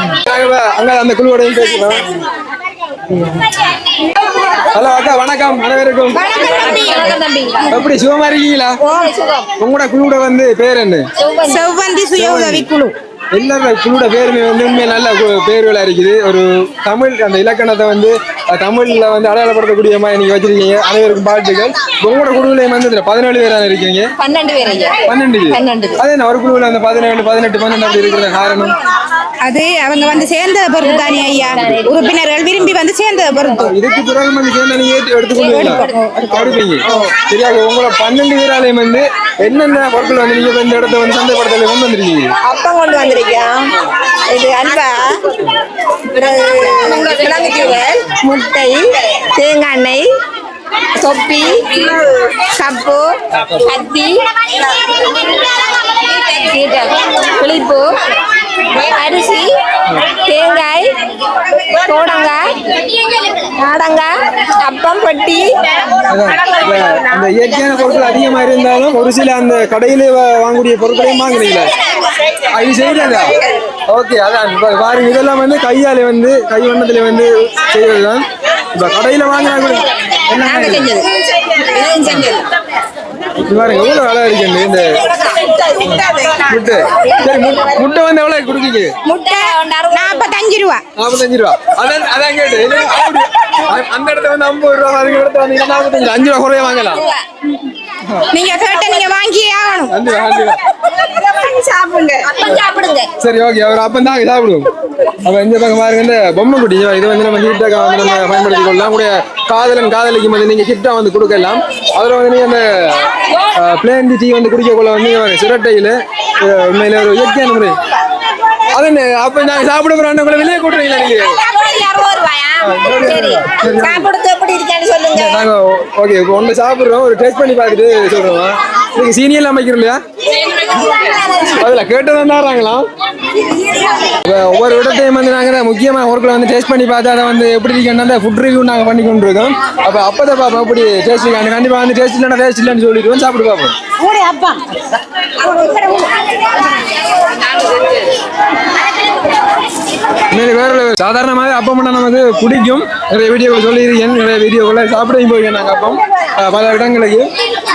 அங்க அந்த குழுவோடையும் பேசலாம். ஹலோ அக்கா வணக்கம். அனைவருக்கும் எப்படி சுகமா இருக்கீங்களா? உங்களோட குழுவோட வந்து பேர் என்ன? செவ்வந்தி சுய உதவி குழு. எல்லாரும் குழுவோட பேருமே வந்து உண்மையை நல்ல பேர்களா இருக்குது. ஒரு தமிழ் அந்த இலக்கணத்தை வந்து தமிழ்ல வந்து அடையாளப்படுத்தக்கூடிய மாதிரி நீங்க வச்சிருக்கீங்க. அனைவருக்கும் வாழ்த்துக்கள். உங்களோட குழுவிலையும் வந்து 17 பேரா இருக்கீங்க. 12 பேர். 12 அதே ஒரு குழுவில் அந்த 17 18 12 அப்படி இருக்கிற காரணம் அது அவங்க வந்து சேர்ந்த பொறுத்து தானே ஐயா. உறுப்பினர்கள் விரும்பி வந்து சேர்ந்த பொறுத்து. இதுக்கு பிறகு வந்து சேர்ந்த நீங்க எடுத்துக்கொள்வீங்க. சரியாக உங்களோட 12 பேராலையும் வந்து என்னென்ன பொருட்கள் வந்து நீங்க இந்த இடத்த வந்து சந்தைப்படுத்தல கொண்டு வந்துருக்கீங்க? அப்பம் கொண்டு வந்திருக்கேன். இது அல்வா, கிழங்குத்தீவல், முட்டை, தேங்காய் எண்ணெய், தொப்பி, கப்பு, கத்தி, புளிப்பு, அரிசி, தேங்காய், தோடங்காய், நாடங்காய், அப்பம், பொட்டி. அந்த இயற்கையான பொருட்கள் அதிகமா இருந்தாலும் ஒரு சில அந்த கடையில வாங்கக்கூடிய பொருட்களையும் வாங்குறீங்களா? இது செய்யறதா? ஓகே, அதான் பாருங்க, இதெல்லாம் வந்து கையால வந்து கை வண்ணத்துல வந்து செய்யறதுதான். இப்ப கடையில வாங்கினா கூட என்ன செஞ்சது இது பாருங்க எவ்வளவு அழகா இருக்கு இந்த முட்டை. சரி, முட்டை வந்து எவ்வளவு கொடுக்கீங்க? முட்டை 45 ரூபா. 45 ரூபா. அதான் கேட்டு அந்த இடத்துல வந்து 50 ரூபா, அதுக்கு இடத்துல வந்து 45, 5 ரூபா குறைய வாங்கலாம். நீங்க கேட்ட நீங்க வாங்கியே ஆகணும். சாப்பிடுங்க. சரி, ஓகே, அவர் அப்பம் தான் சாப்பிடுவோம். அப்ப இந்த பக்கம் பாருங்க, இந்த பொம்மை குட்டி இது வந்து நம்ம ஹீட்டாக வந்து நம்ம பயன்படுத்திக் கொள்ளலாம். கூட காதலன் காதலிக்கும் போது நீங்க கிஃப்டா வந்து கொடுக்கலாம். அதுல வந்து நீங்க அந்த பிளேன் டீ வந்து குடிக்கக்குள்ள வந்து சிரட்டையில உண்மையில ஒரு இயற்கையான முறை. அது அப்ப நாங்க சாப்பிட போறோம் கூட வெளியே கூட்டுறீங்களா நீங்க? 60 ரூபாயா? சரி, சாப்பிடுறது எப்படி இருக்கான்னு சொல்லுங்க. நாங்க ஓகே இப்போ ஒன்று சாப்பிட்றோம், ஒரு டேஸ்ட் பண்ணி பார்த்துட்டு சொல்றோம். நீங்க சீனியெல்லாம் அமைக்கிறோம் இல்லையா? அதுல கேட்டுதான் தாராங்களாம். ஒவ்வொரு இடத்தையும் வந்து நாங்க முக்கியமான ஒர்க்கில் வந்து டேஸ்ட் பண்ணி பார்த்து அதை வந்து எப்படி இருக்குன்னா அந்த ஃபுட் ரிவ்யூ நாங்கள் பண்ணி கொண்டு இருக்கோம். அப்போ அப்பதான் பார்ப்போம் எப்படி டேஸ்ட் இருக்காங்க. கண்டிப்பா வந்து டேஸ்ட் இல்லைன்னா டேஸ்ட் இல்லைன்னு சொல்லிடுவோம், சாப்பிட்டு பார்ப்போம். வேற சாதாரணமாக அப்பம் பண்ண நமக்கு பிடிக்கும். நிறைய வீடியோக்கள் சொல்லியிருக்கேன், நிறைய வீடியோக்களை சாப்பிடையும் போயிருக்கேன் நாங்கள் அப்பம் பல இடங்களுக்கு.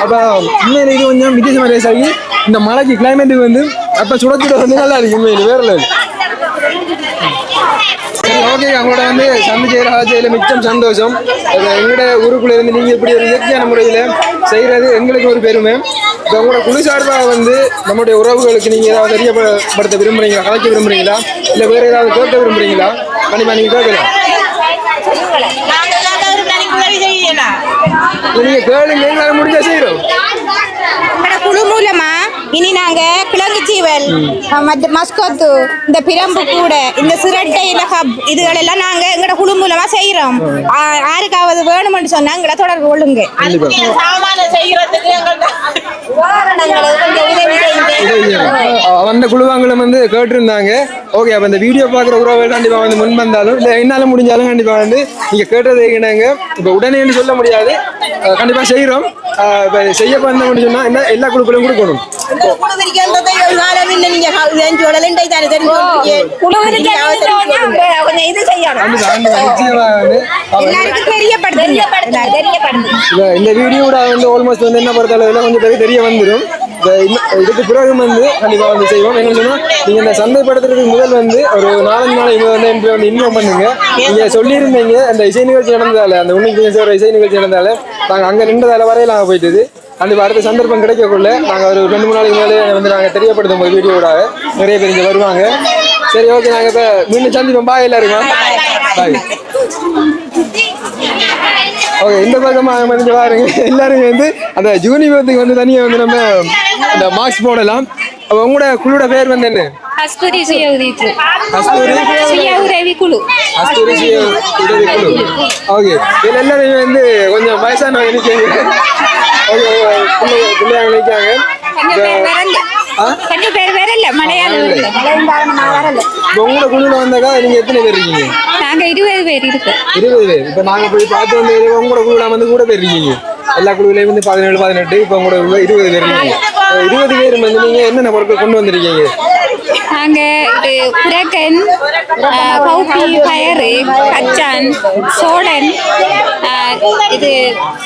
அப்போ உண்மையில இது கொஞ்சம் வித்தியாசமாக ரேஸ் ஆகி இந்த மழைக்கு கிளைமேட்டுக்கு வந்து அப்போ சுட வந்து நல்லா இருக்கு. உண்மையில வேற இல்லை. சரி, ஓகே, அவங்களோட வந்து சமைச்சையில் மிச்சம் சந்தோஷம். எங்களோட ஊருக்குள்ள இருந்து நீங்கள் இப்படி ஒரு இயற்கையான முறையில் செய்கிறது எங்களுக்கு ஒரு பெருமை. இப்போ உங்களோட குழு சார்பாக வந்து நம்முடைய உறவுகளுக்கு நீங்கள் ஏதாவது தெரியப்படுத்த விரும்புகிறீங்களா, கலைக்க விரும்புகிறீங்களா, இல்லை வேறு ஏதாவது கேட்க விரும்புகிறீங்களா? கண்டிப்பாக நீங்கள் கேட்கலாம். நீங்கள் கேளுங்க, எங்களால் முடிஞ்சா செய்கிறோம். குழு மூலமா இனி நாங்க கிழங்கு சீவல், மஸ்கத்து, இந்த பிரம்பு கூட, இந்த சிரட்டையில ஹப் இதுகளெல்லாம் நாங்க எங்கட குழு மூலமா செய்யறோம். யாருக்காவது வேணும்னு சொன்னா எங்களை தொடர்பு கொள்ளுங்க. அந்த குழுவாங்களும் வந்து கேட்டிருந்தாங்க. ஓகே, அப்ப இந்த வீடியோ பாக்குற உறவுகள் கண்டிப்பா வந்து முன் வந்தாலும் இல்ல என்னால முடிஞ்சாலும் கண்டிப்பா வந்து நீங்க கேட்டதை கேட்டாங்க. இப்ப உடனே சொல்ல முடியாது, கண்டிப்பா செய்யறோம். இப்ப செய்ய பண்ண சொன்னா என்ன எல்லா குழுக்களும் கொடுக்கணும். இந்த வீடியோட வந்து ஆல்மோஸ்ட் வந்து என்ன பொறுத்தளவுல கொஞ்சம் பேருக்கு தெரிய வந்துடும். இதுக்கு பிறகு வந்து கண்டிப்பா வந்து செய்வோம். என்ன சொன்னா நீங்க இந்த சந்தைப்படுத்துறதுக்கு முதல் வந்து ஒரு 4 நாளைக்கு வந்து இன்ஃபார்ம் பண்ணுங்க. நீங்க சொல்லியிருந்தீங்க அந்த இசை நிகழ்ச்சி நடந்ததால, அந்த உன்னிக்கு இசை நிகழ்ச்சி நடந்தால நாங்க அங்க நின்றதால வரையலாம் போயிட்டது. கண்டிப்பா அடுத்த சந்தர்ப்பம் கிடைக்கக்குள்ள நாங்க ஒரு 2-3 நாளைக்கு மேலே வந்து நாங்க தெரியப்படுத்தும் போது வீடியோட நிறைய பேர் இங்க வருவாங்க. சரி, ஓகே, நாங்க இப்ப மீண்டும் சந்திப்போம். பாய் எல்லாருக்கும். பாய். ஓகே, இந்த பக்கமா வந்து பாருங்க, எல்லாரும் வந்து அந்த யூனிவர்சிட்டிக்கு வந்து தனியாக வந்து நம்ம அந்த மார்க்ஸ் போடலாம். அப்போ உங்களோட குழுவோட பேர் வந்து என்ன? கஸ்தூரி சுய உதவி குழு. கஸ்தூரி சுய உதவி குழு. ஓகே, இதுல எல்லாரும் வந்து கொஞ்சம் வயசானவங்க நிற்காங்க. பிள்ளைங்க நிற்காங்க. உங்களோட குழுல வந்தாக்கா நீங்க எத்தனை பேர் இருக்கீங்க? நாங்க 20 பேர் இருக்கோம். 20 பேர். இப்ப நாங்க போய் பார்த்து வந்து உங்களோட குழுல வந்து கூட பேர் இருக்கீங்க. எல்லா குழுவிலையும் வந்து 17-18. இப்ப உங்களோட 20 பேர் இருக்கீங்க. 20 பேர் வந்து நீங்க என்னென்ன பொருட்கள் கொண்டு வந்திருக்கீங்க? நாங்க இது குரக்கன், கவுப்பி, பயறு, கச்சான், சோழன், இது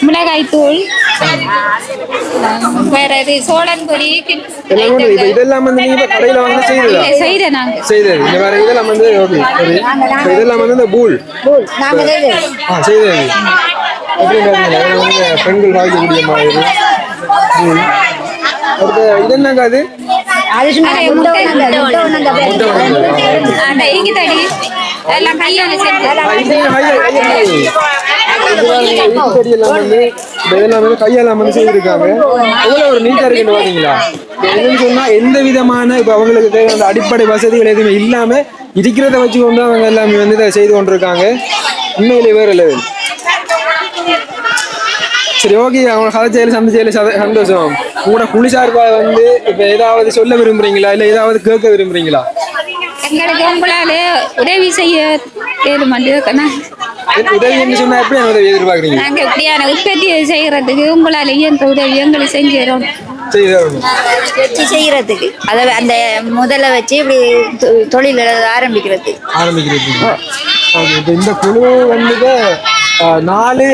மிளகாய் தூள், வேற இது சோழன் பொரி. இதெல்லாம் வந்து நீங்க கடையில வாங்க செய்தது? இந்த வேற இதெல்லாம் வந்து ஓகே. சரி, இதெல்லாம் வந்து இந்த பூல் செய்தது. எப்படி பாத்தீங்கன்னா பெண்கள் வாங்கக்கூடிய மாதிரி பூல். இது என்னங்க அது? கையெல்லாம் வந்து செய்திருக்காங்க. எவ்வளவு ஒரு நீட்டா இருக்குன்னு பாத்தீங்களா? என்னன்னு சொன்னா எந்த விதமான இப்ப அவங்களுக்கு தேவையான அடிப்படை வசதிகள் எதுவுமே இல்லாம இருக்கிறத வச்சு கொண்டு அவங்க எல்லாமே வந்து இதை செய்து கொண்டிருக்காங்க. உண்மையிலே வேற லெவல். சரி, ஓகே, அவங்க கதைச்சையில சந்தைச்சையில சந்தோஷம். உங்களோட குழு சார்பாக வந்து இப்ப ஏதாவது சொல்ல விரும்புறீங்களா, இல்ல ஏதாவது கேட்க விரும்புறீங்களா? எங்களுக்கு உங்களால உதவி செய்ய உதவி என்று சொன்னா எப்படி உதவி எதிர்பார்க்குறீங்க? நாங்க எப்படியான உற்பத்தி செய்யறதுக்கு உங்களால எந்த உதவி எங்களுக்கு செஞ்சு வச்சு செய்யறதுக்கு அதை அந்த முதல்ல வச்சு இப்படி தொழில் ஆரம்பிக்கிறது. ஓகே, இப்போ இந்த குழு வந்துட்டு 4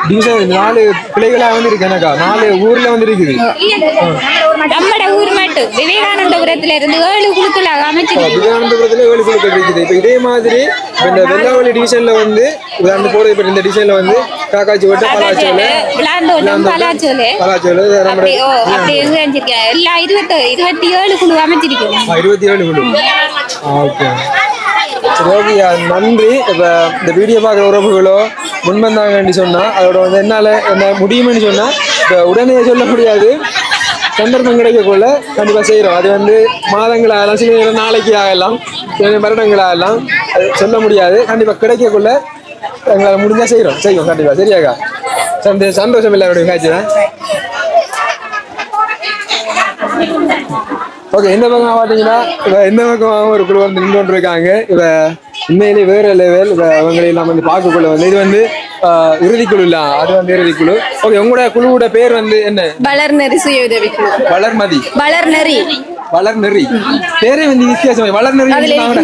டிவிஷன் 4 பிள்ளைகளா வந்து இருக்கு எனக்கா 4 ஊர்ல வந்து இருக்குது. நம்மட ஊர் மட்டும் விவேகானந்தபுரத்துல இருந்து 7 குழுக்களாக அமைச்சிருக்கு. விவேகானந்தபுரத்துல 7 குழுக்கள் இருக்குது. இப்போ இதே மாதிரி இந்த வெள்ளாவளி டிவிஷன்ல வந்து அந்த போறது இப்போ இந்த டிவிஷன்ல வந்து காக்காச்சி ஓட்ட பலாச்சோலை அப்படி செஞ்சிருக்கேன். எல்லா 27 குழு அமைச்சிருக்கோம். 27 குழு. ஓகே சரி, ஓகே நன்றி. இப்போ இந்த வீடியோ பார்க்குற உறவுகளோ முன்வந்தாங்கன்னு சொன்னால் அதோட வந்து என்னால் என்ன முடியுமென்னு சொன்னால் இப்போ உடனே சொல்ல முடியாது. சந்தர்ப்பம் கிடைக்கக்குள்ள கண்டிப்பாக செய்கிறோம். அது வந்து மாதங்கள் ஆகலாம், சில நேரம் நாளைக்கு ஆகலாம், சில வருடங்கள் ஆகலாம், அது சொல்ல முடியாது. கண்டிப்பாக கிடைக்கக்குள்ள எங்களால் முடிஞ்சால் செய்வோம் கண்டிப்பாக. சரியாக்கா? சந்தோஷம் எல்லாருடைய காட்சி தான். ஓகே, இந்த பக்கம் பார்த்தீங்கன்னா இப்போ இந்த பக்கம் ஒரு குழு வந்து நின்று இருக்காங்க. இப்போ உண்மையிலேயே வேற லெவல். இப்போ அவங்களை நம்ம வந்து பார்க்கக்குள்ள வந்து இது வந்து இறுதிக்குழு இல்ல, அது வந்து இறுதிக்குழு. ஓகே, உங்களோட குழுவோட பேர் வந்து என்ன? வளர்நெறி சுய உதவி குழு. வளர்மதி. வளர்நெறி பேரே வந்து வித்தியாசம். வளர்நெறி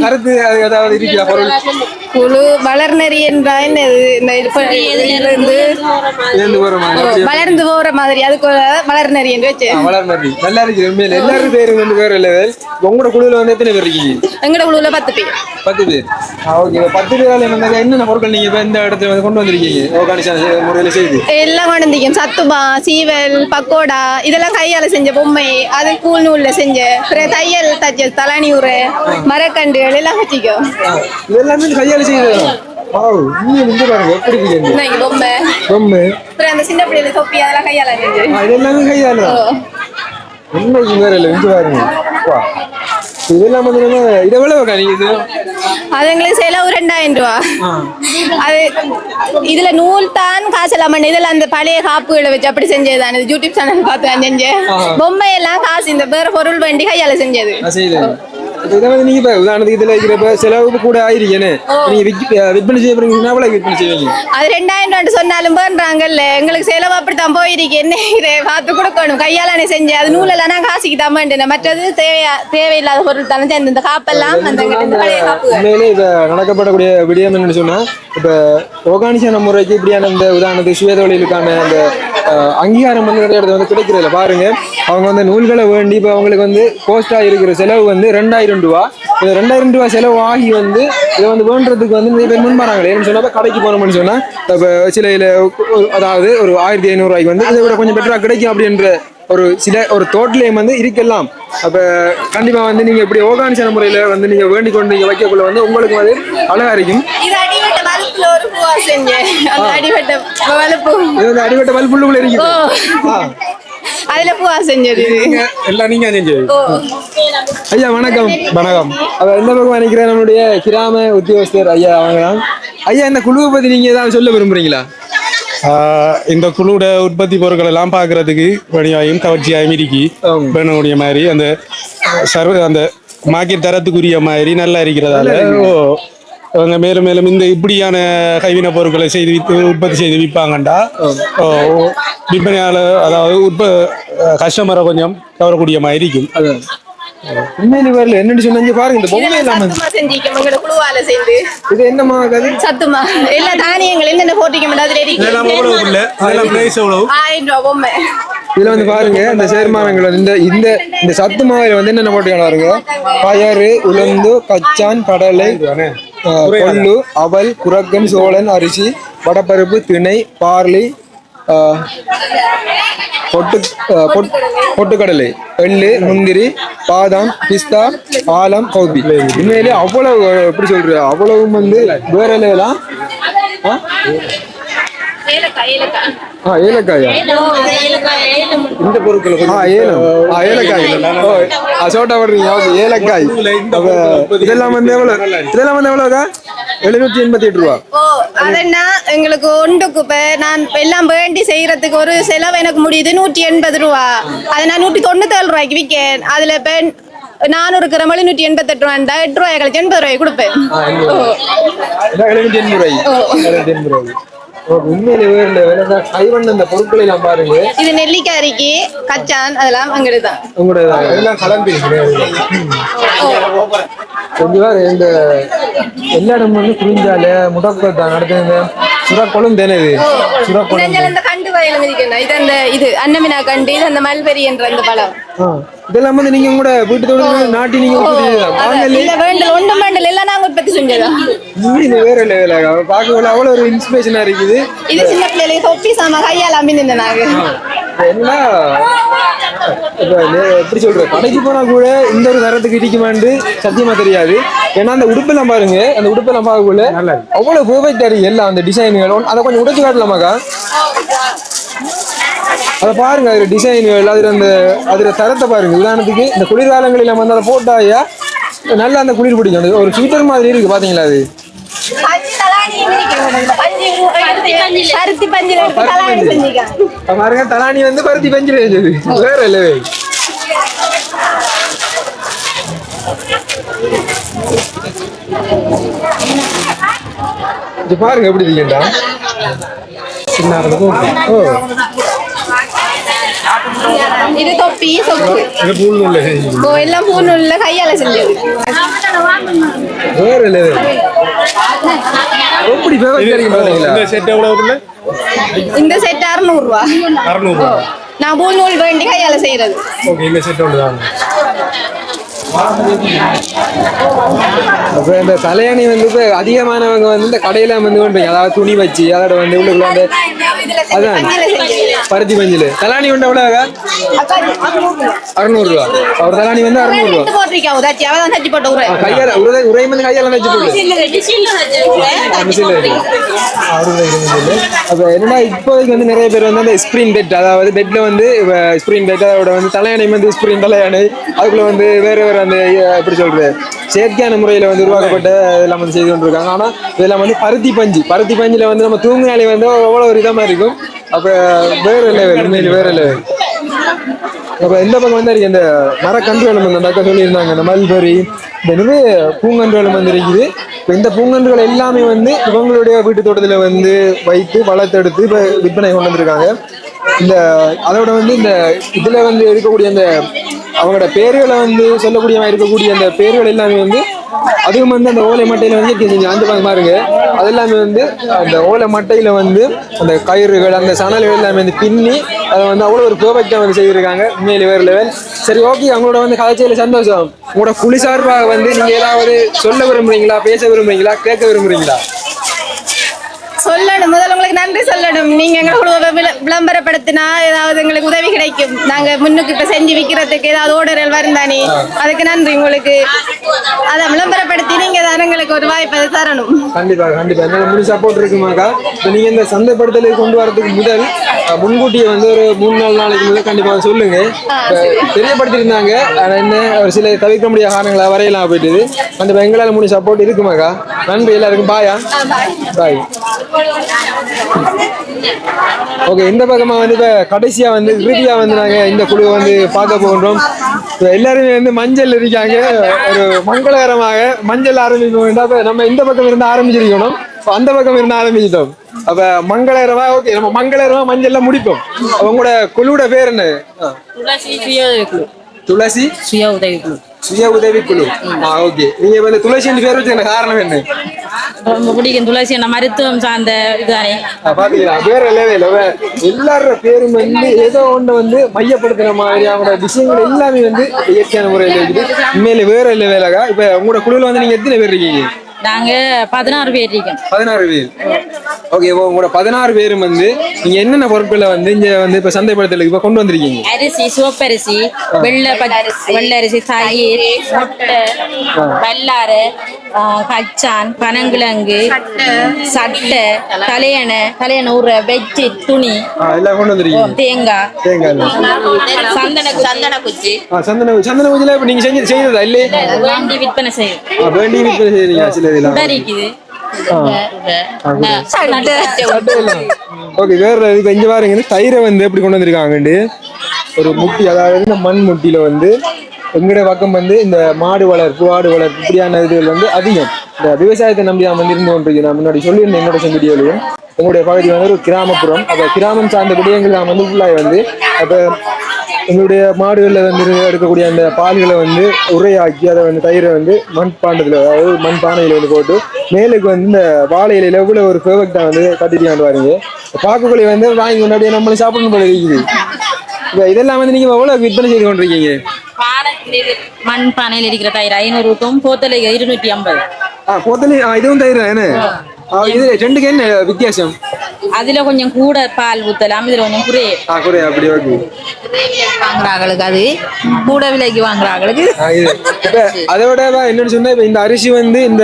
கருத்து ஏதாவது இருக்கிற பொருள்? குழு வளர்நெறி என்றால் வளர்ந்து போற மாதிரி, அதுக்கு வளர்நெறி என்று வச்சு. வளர்நெறி நல்லா இருக்கு உண்மையில. எல்லாரும் பேரும் வந்து வேற லெவல். உங்களோட குழுல வந்து எத்தனை பேர் இருக்கீங்க? எங்களோட குழுல 10 பேர். 10 பேர். ஓகே, 10 பேரால வந்தாங்க. என்னென்ன பொருட்கள் நீங்க இப்ப இந்த இடத்துல வந்து கொண்டு வந்திருக்கீங்க ஆர்கனைசேஷன் முறையில செய்து? எல்லாம் கொண்டு வந்திருக்கோம். சத்துமா, சீவல், பக்கோடா, இதெல்லாம் கையால செஞ்ச பொம்மை, அது கூழ் நூல்ல செஞ்ச தையல் தச்ச தலானியூர், மரக்கண்டுகள் எல்லாம் வச்சுக்கோ. இதெல்லாமே கையால செய்யுது. பொம்மை அந்த சின்ன பிள்ளைல தொப்பி அதெல்லாம் கையால செஞ்சு. இதெல்லாமே கையால உண்மைக்கு வேற இல்லை. இங்க பாருங்க, இதெல்லாம் வந்து இதை விட இது அது எங்களுக்கு செலவு 2000 ரூபா. அது இதுல நூல் தான் காசெல்லாம் பண்ண. இதெல்லாம் அந்த பழைய காப்புகளை வச்சு அப்படி செஞ்சதுதான். யூடியூப் சேனல் பார்த்து செஞ்சேன். பொம்மை எல்லாம் காசு இந்த வேற பொருள் வேண்டி கையால செஞ்சது. இதை வந்து நீங்க உதாரணத்துக்கு இதுல இருக்கிற செலவு கூட ஆயிருக்கேன்னு நீங்க விற்பனை செய்ய போறீங்கன்னா விற்பனை செய்வீங்க. அது 2000 ரூபான்னு சொன்னாலும் பண்றாங்கல்ல, எங்களுக்கு செலவு அப்படித்தான் போயிருக்கு. என்ன இதை பார்த்து கொடுக்கணும், கையாலானே செஞ்சேன். அது நூலெல்லாம் நான் காசுக்கு தான் வேண்டேன். மற்றது தேவையில்லாத பொருள் தானே சேர்ந்து இந்த காப்பெல்லாம் உண்மையிலே இப்ப நடக்கப்படக்கூடிய விடயம் என்னன்னு சொன்னா, இப்ப ஆர்கனைசேஷன் முறைக்கு இப்படியான இந்த உதாரணத்துக்கு சுயதொழிலுக்கான அந்த அங்கீகாரம் வந்து நிறைய இடத்துல வந்து கிடைக்கிறதுல பாருங்க. அவங்க வந்து நூல்களை வேண்டி இப்போ அவங்களுக்கு வந்து கோஸ்டா இருக்கிற செலவு வந்து 2000 ரூபா. இந்த 2000 ரூபா செலவு ஆகி வந்து இதை வந்து வேண்டதுக்கு வந்து நிறைய பேர் முன்வராங்களே. ஏன்னு சொன்னா கடைக்கு போனோம்னு சொன்னா இப்போ சில அதாவது ஒரு 1500 ரூபாய்க்கு வந்து இதை விட கொஞ்சம் பெட்டரா கிடைக்கும் அப்படின்ற ஒரு தோட்டலையும் வந்து இருக்கலாம். அப்ப கண்டிப்பா வந்து நீங்க இப்படி ஆர்கனைசேஷன் முறையில வந்து நீங்க வேண்டிக் கொண்டு நீங்க வைக்கக்குள்ள வந்து உங்களுக்கு வந்து அழகா இருக்கும். அடிவட்ட வல்புள்ளுக்குள்ள இருக்கு. அதுல பூவா செஞ்சது எல்லாம் நீங்க செஞ்சது. ஐயா வணக்கம். வணக்கம். அப்ப எந்த பக்கம் நினைக்கிறேன் நம்மளுடைய கிராம உத்தியோகஸ்தர் ஐயா அவங்க. ஐயா, இந்த குழுவை பத்தி நீங்க ஏதாவது சொல்ல விரும்புறீங்களா? இந்த குழுவோட உற்பத்தி பொருட்கள் எல்லாம் பார்க்கறதுக்கு வழியாயும் கவர்ச்சியாயும் இருக்கி வேணுடைய மாதிரி அந்த அந்த மார்க்கெட் தரத்துக்குரிய மாதிரி நல்லா இருக்கிறதால அவங்க மேலும் மேலும் இந்த இப்படியான கைவினை பொருட்களை செய்து உற்பத்தி செய்து விற்பாங்கண்டா விற்பனையாள அதாவது கஸ்டமரை கொஞ்சம் கவரக்கூடிய மாதிரி இருக்கும். உண்மையிலே வரல என்னன்னு சொன்னீங்க பாருங்க. இந்த பொம்மை இல்லாம செஞ்சிக்கோம் எங்களோட குழுவால சேர்ந்து. இது என்னமா சத்துமா எல்லா தானியங்கள் என்னென்ன போட்டிக்க மாட்டாது ரெடி. இதெல்லாம் எவ்வளவு இல்ல, இதெல்லாம் பிரைஸ் எவ்வளவு? 1000 ரூபாய் பொம்மை. இதுல வந்து பாருங்க இந்த சேர்மானங்கள் இந்த இந்த இந்த சத்து மாவுல வந்து என்னென்ன போட்டிக்கலாம் பாருங்க. பயறு, உளுந்து, கச்சான், கடலை, கொள்ளு, அவல், குரக்கன், சோளன், அரிசி, வடப்பருப்பு, திணை, பார்லி, பொட்டுக்கடலை, எள்ளு, முந்திரி, பாதாம், பிஸ்தா, ஆலம், கௌபி. உண்மையிலே அவ்வளவு எப்படி சொல்ற அவ்வளவும் வந்து வேற லெவலாம். ஏலக்காயா இந்த பொருட்கள் ஏலக்காய் சோட்டா வர்றீங்க. ஏலக்காய் இதெல்லாம் வந்து எவ்வளவுக்கா? 788 ரூபா. அதனா எங்களுக்கு ஒன்றுக்கு இப்ப நான் எல்லாம் வேண்டி செய்யறதுக்கு ஒரு செலவு எனக்கு முடியுது 180 ரூபா. அதை நான் 197 ரூபாய்க்கு விற்கேன். அதுல இப்ப 400 கிராம் 188 ரூபா, 8 ரூபாய் கழிச்சு 80 ரூபாய் கொடுப்பேன். உண்மையிலே வேற கைவண்ண அந்த பொருட்களை எல்லாம் பாருங்க. இது நெல்லிக்காய் அரிக்கி கச்சான் அதெல்லாம் அங்கிட்டுதான் உங்களோட எல்லாம் கலந்து கொஞ்சம் இந்த எல்லா இடமும் வந்து குறிஞ்சால முடக்கத்தான் நடத்துங்க சுறாக்கொழும் தானே இது சுறாக்கொழும் இந்த கண்டு வயலும் இருக்கணும் இது அந்த இது அன்னமினா கண்டு இது அந்த மல்பெரி என்ற அந்த பழம் இதெல்லாம் வந்து நீங்க கூட வீட்டு நாட்டி நீங்க ஒன்றும் வேண்டல் எல்லாம் நாங்க உற்பத்தி செஞ்சதா இது வேற லெவல பார்க்க அவ்வளவு ஒரு இன்ஸ்பிரேஷனா இருக்குது. இது சின்ன பிள்ளைகளுக்கு தொப்பி சாமா கையால் அம்மி நின்று நாங்க என்ன எப்படி சொல்ற கடைக்கு போனா கூட இந்த ஒரு தரத்துக்கு இடிக்குமான்னு சத்தியமா தெரியாது. ஏன்னா அந்த உடுப்பெல்லாம் பாருங்க அந்த உடுப்பெல்லாம் பார்க்கக்குள்ள அவ்வளவு பெர்ஃபெக்டா இருக்கு எல்லாம் அந்த டிசைன்கள். அதை கொஞ்சம் உடைச்சு காட்டலாமாக்கா? அதை பாருங்க அதுல டிசைன்கள் அதுல தரத்தை பாருங்க. உதாரணத்துக்கு இந்த குளிர்காலங்களில் வந்து அதை போட்டாயா நல்லா அந்த குளிர் பிடிக்கும். ஒரு ஸ்வீட்டர் மாதிரி இருக்கு பாத்தீங்களா? அது பாருங்க தலானி வந்து பருத்தி பஞ்சில செஞ்சது வேற இல்லவே. இது பாருங்க எப்படி இருக்கீங்கடா இது தொப்பி சொப்பு எல்லாம் பூநூல்ல கையால செஞ்சது வேற இல்லவே. எப்படி இந்த செட் 600 ரூபாய். நான் பூநூல் வேண்டி கையால செய்யறது. அப்புறம் இந்த தலையணி வந்து இப்ப அதிகமானவங்க வந்து இந்த கடையில வந்து கொண்டு அதாவது துணி வச்சு அதோட வந்து உள்ளுக்குள்ள வந்து அதான் பருத்தி பஞ்சில தலானி வந்து எவ்வளவு? 600 ரூபா. அவர் தலானி வந்து 600 ரூபா. கையால உரை வந்து கையால வச்சு அப்ப என்னன்னா இப்போதைக்கு வந்து நிறைய பேர் வந்து அந்த ஸ்கிரீன் பெட் அதாவது பெட்ல வந்து ஸ்கிரீன் பெட் அதோட வந்து தலையணை வந்து ஸ்கிரீன் தலையணை அதுக்குள்ள வந்து வேற வேற அந்த எப்படி சொல்றது செயற்கையான முறையில வந்து உருவாக்கப்பட்ட இதெல்லாம் வந்து செய்து கொண்டிருக்காங்க. ஆனா இதெல்லாம் வந்து பருத்தி பஞ்சில வந்து நம்ம தூங்கினாலே வந்து அவ்வளவு ஒரு இதமா இருக்கும். அப்ப வேற லெவல் உண்மையில வேற லெவல். அப்ப இந்த பக்கம் வந்து இந்த மரக்கன்றுகளும் வந்து அந்த அக்கா சொல்லியிருந்தாங்க இந்த மல்பெரி இந்த நிறைய பூங்கன்றுகளும் வந்து இருக்குது. இப்போ இந்த பூங்கன்றுகள் எல்லாமே வந்து இவங்களுடைய வீட்டு தோட்டத்துல வந்து வைத்து வளர்த்தெடுத்து இப்போ விற்பனை கொண்டு வந்திருக்காங்க. இந்த அதோட வந்து இந்த இதுல வந்து இருக்கக்கூடிய அந்த அவங்களோட பேர்களை வந்து சொல்லக்கூடிய இருக்கக்கூடிய அந்த பேர்கள் எல்லாமே வந்து அதுவும் வந்து அந்த ஓலை மட்டையில வந்து அந்த பாருங்க அது எல்லாமே வந்து அந்த ஓலை மட்டையில வந்து அந்த கயிறுகள் அந்த சணல்கள் எல்லாமே வந்து பின்னி அதை வந்து அவ்வளோ ஒரு பெர்ஃபெக்டா வந்து செய்திருக்காங்க. உண்மையிலே வேற லெவல். சரி ஓகே அவங்களோட வந்து கதைச்சையில சந்தோஷம். உங்களோட குழி சார்பாக வந்து நீங்க ஏதாவது சொல்ல விரும்புறீங்களா பேச விரும்புறீங்களா கேட்க விரும்புறீங்களா? சொல்லணும் முதல்ல உங்களுக்கு நன்றி சொல்லணும். நீங்க எங்களை விளம்பரப்படுத்தினா ஏதாவது எங்களுக்கு உதவி கிடைக்கும். நாங்க முன்னுக்கு இப்ப செஞ்சு விற்கிறதுக்கு ஏதாவது ஓடர்கள் வருந்தானே அதுக்கு நன்றி உங்களுக்கு. அதை விளம்பரப்படுத்தி நீங்க எங்களுக்கு ஒரு வாய்ப்பை தரணும். கண்டிப்பா கண்டிப்பா என்னால முழு சப்போர்ட் இருக்குமாக்கா. இப்போ நீங்க இந்த சந்தைப்படுத்தலை கொண்டு வரதுக்கு முதல் முன்கூட்டியே வந்து ஒரு 3-4 நாளைக்கு முதல் கண்டிப்பா சொல்லுங்க. தெரியப்படுத்திருந்தாங்க என்ன ஒரு சில தவிர்க்க முடியாத காரணங்களா வரையலாம் போயிட்டு கண்டிப்பா எங்களால முழு சப்போர்ட் இருக்குமாக்கா. நன்றி எல்லாருக்கும். பாயா பாய். ஓகே இந்த பக்கமா வந்து இப்ப கடைசியா வந்து இறுதியா வந்து நாங்க இந்த குழுவை வந்து பார்க்க போகின்றோம். எல்லாருமே வந்து மஞ்சள் இருக்காங்க. ஒரு மங்களகரமாக மஞ்சள் ஆரம்பிக்க வேண்டாம். நம்ம இந்த பக்கம் இருந்து ஆரம்பிச்சிருக்கணும் அந்த பக்கம் இருந்து ஆரம்பிச்சிட்டோம். அப்ப மங்களகரமா ஓகே நம்ம மங்களகரமா மஞ்சள்ல முடிப்போம். உங்களோட குழுவோட பேர் என்ன? துளசி சுய உதவி குழு. ஓகே நீங்க வந்து துளசி பேர் வச்சுக்க காரணம் என்ன? ரொம்ப பிடிக்கும் துளசி மருத்துவம் சார்ந்த இதுதானே பாத்தீங்களா வேற லெவல். எல்லாரோட பேரும் வந்து ஏதோ ஒண்ணு வந்து மையப்படுத்துற மாதிரி அவங்களோட விஷயங்கள் எல்லாமே வந்து இயற்கையான முறையில் இருக்குது. உண்மையில வேற லெவலாக. இப்ப உங்களோட குழுல வந்து நீங்க எத்தனை பேர் இருக்கீங்க? நாங்க 16 பேர் இருக்கோம். 16 பேர். ஓகே உங்களோட 16 பேரும் வந்து நீங்க என்னென்ன பொருட்களை வந்து இங்க வந்து இப்ப சந்தைப்படுத்தலுக்கு இப்ப கொண்டு வந்திருக்கீங்க? அரிசி சிவப்பரிசி வெள்ளரிசி தயிர் முட்டை வல்லாறு கச்சான் பனங்கிழங்கு சட்டை தலையணை ஊற பெட்ஷீட் துணி எல்லாம் கொண்டு வந்திருக்கீங்க. தேங்காய் சந்தன குச்சி சந்தன குச்சில நீங்க செய்யறதா இல்லையே? வேண்டி விற்பனை செய்யும் செய்யறீங்க சில இதெல்லாம் ஓகே வேற இப்ப இங்க பாருங்க தயிரை வந்து எப்படி கொண்டு வந்திருக்காங்க. ஒரு முட்டி அதாவது இந்த மண் முட்டியில வந்து எங்கட பக்கம் வந்து இந்த மாடு வளர்ப்பு ஆடு வளர்ப்பு இப்படியான இதுகள் வந்து அதிகம். இந்த விவசாயத்தை நம்பி நான் வந்து இருந்து கொண்டிருக்கு. நான் முன்னாடி சொல்லியிருந்தேன் என்னோட வீடியோலையும். எங்களுடைய பகுதி வந்து ஒரு கிராமப்புறம். அப்போ கிராமம் சார்ந்த விடயங்கள் நான் வந்து ஃபுல்லாக வந்து அப்போ எங்களுடைய மாடுகளில் வந்து எடுக்கக்கூடிய அந்த பால்களை வந்து உரையாக்கி அதை வந்து தயிரை வந்து மண்பாண்டத்தில், அதாவது மண் பானையில் வந்து போட்டு மேலுக்கு வந்து இந்த வாழை இலையில எவ்வளோ ஒரு பெர்ஃபெக்டாக வந்து கட்டிட்டு வாருங்க. பாக்குக்குள்ளே வந்து வாங்கி கொண்டாடி நம்மளும் சாப்பிடணும் போல இருக்குது. இப்போ இதெல்லாம் வந்து நீங்கள் எவ்வளோ விற்பனை செய்து கொண்டிருக்கீங்க? மண் பானையில் இருக்கிற தயிர் 500 போத்தலை 250. போத்தலி இதுவும் தயிர் என்ன? இது ரெண்டுக்கு என்ன வித்தியாசம்? அதுல கொஞ்சம் கூட பால் ஊத்தலாம், இதுல கொஞ்சம் குறைய குறைய. அப்படி ஓகே. வாங்குறாங்களுக்கு அது கூட விலைக்கு வாங்குறாங்களுக்கு. அதோட என்னன்னு சொன்னா இப்ப இந்த அரிசி வந்து இந்த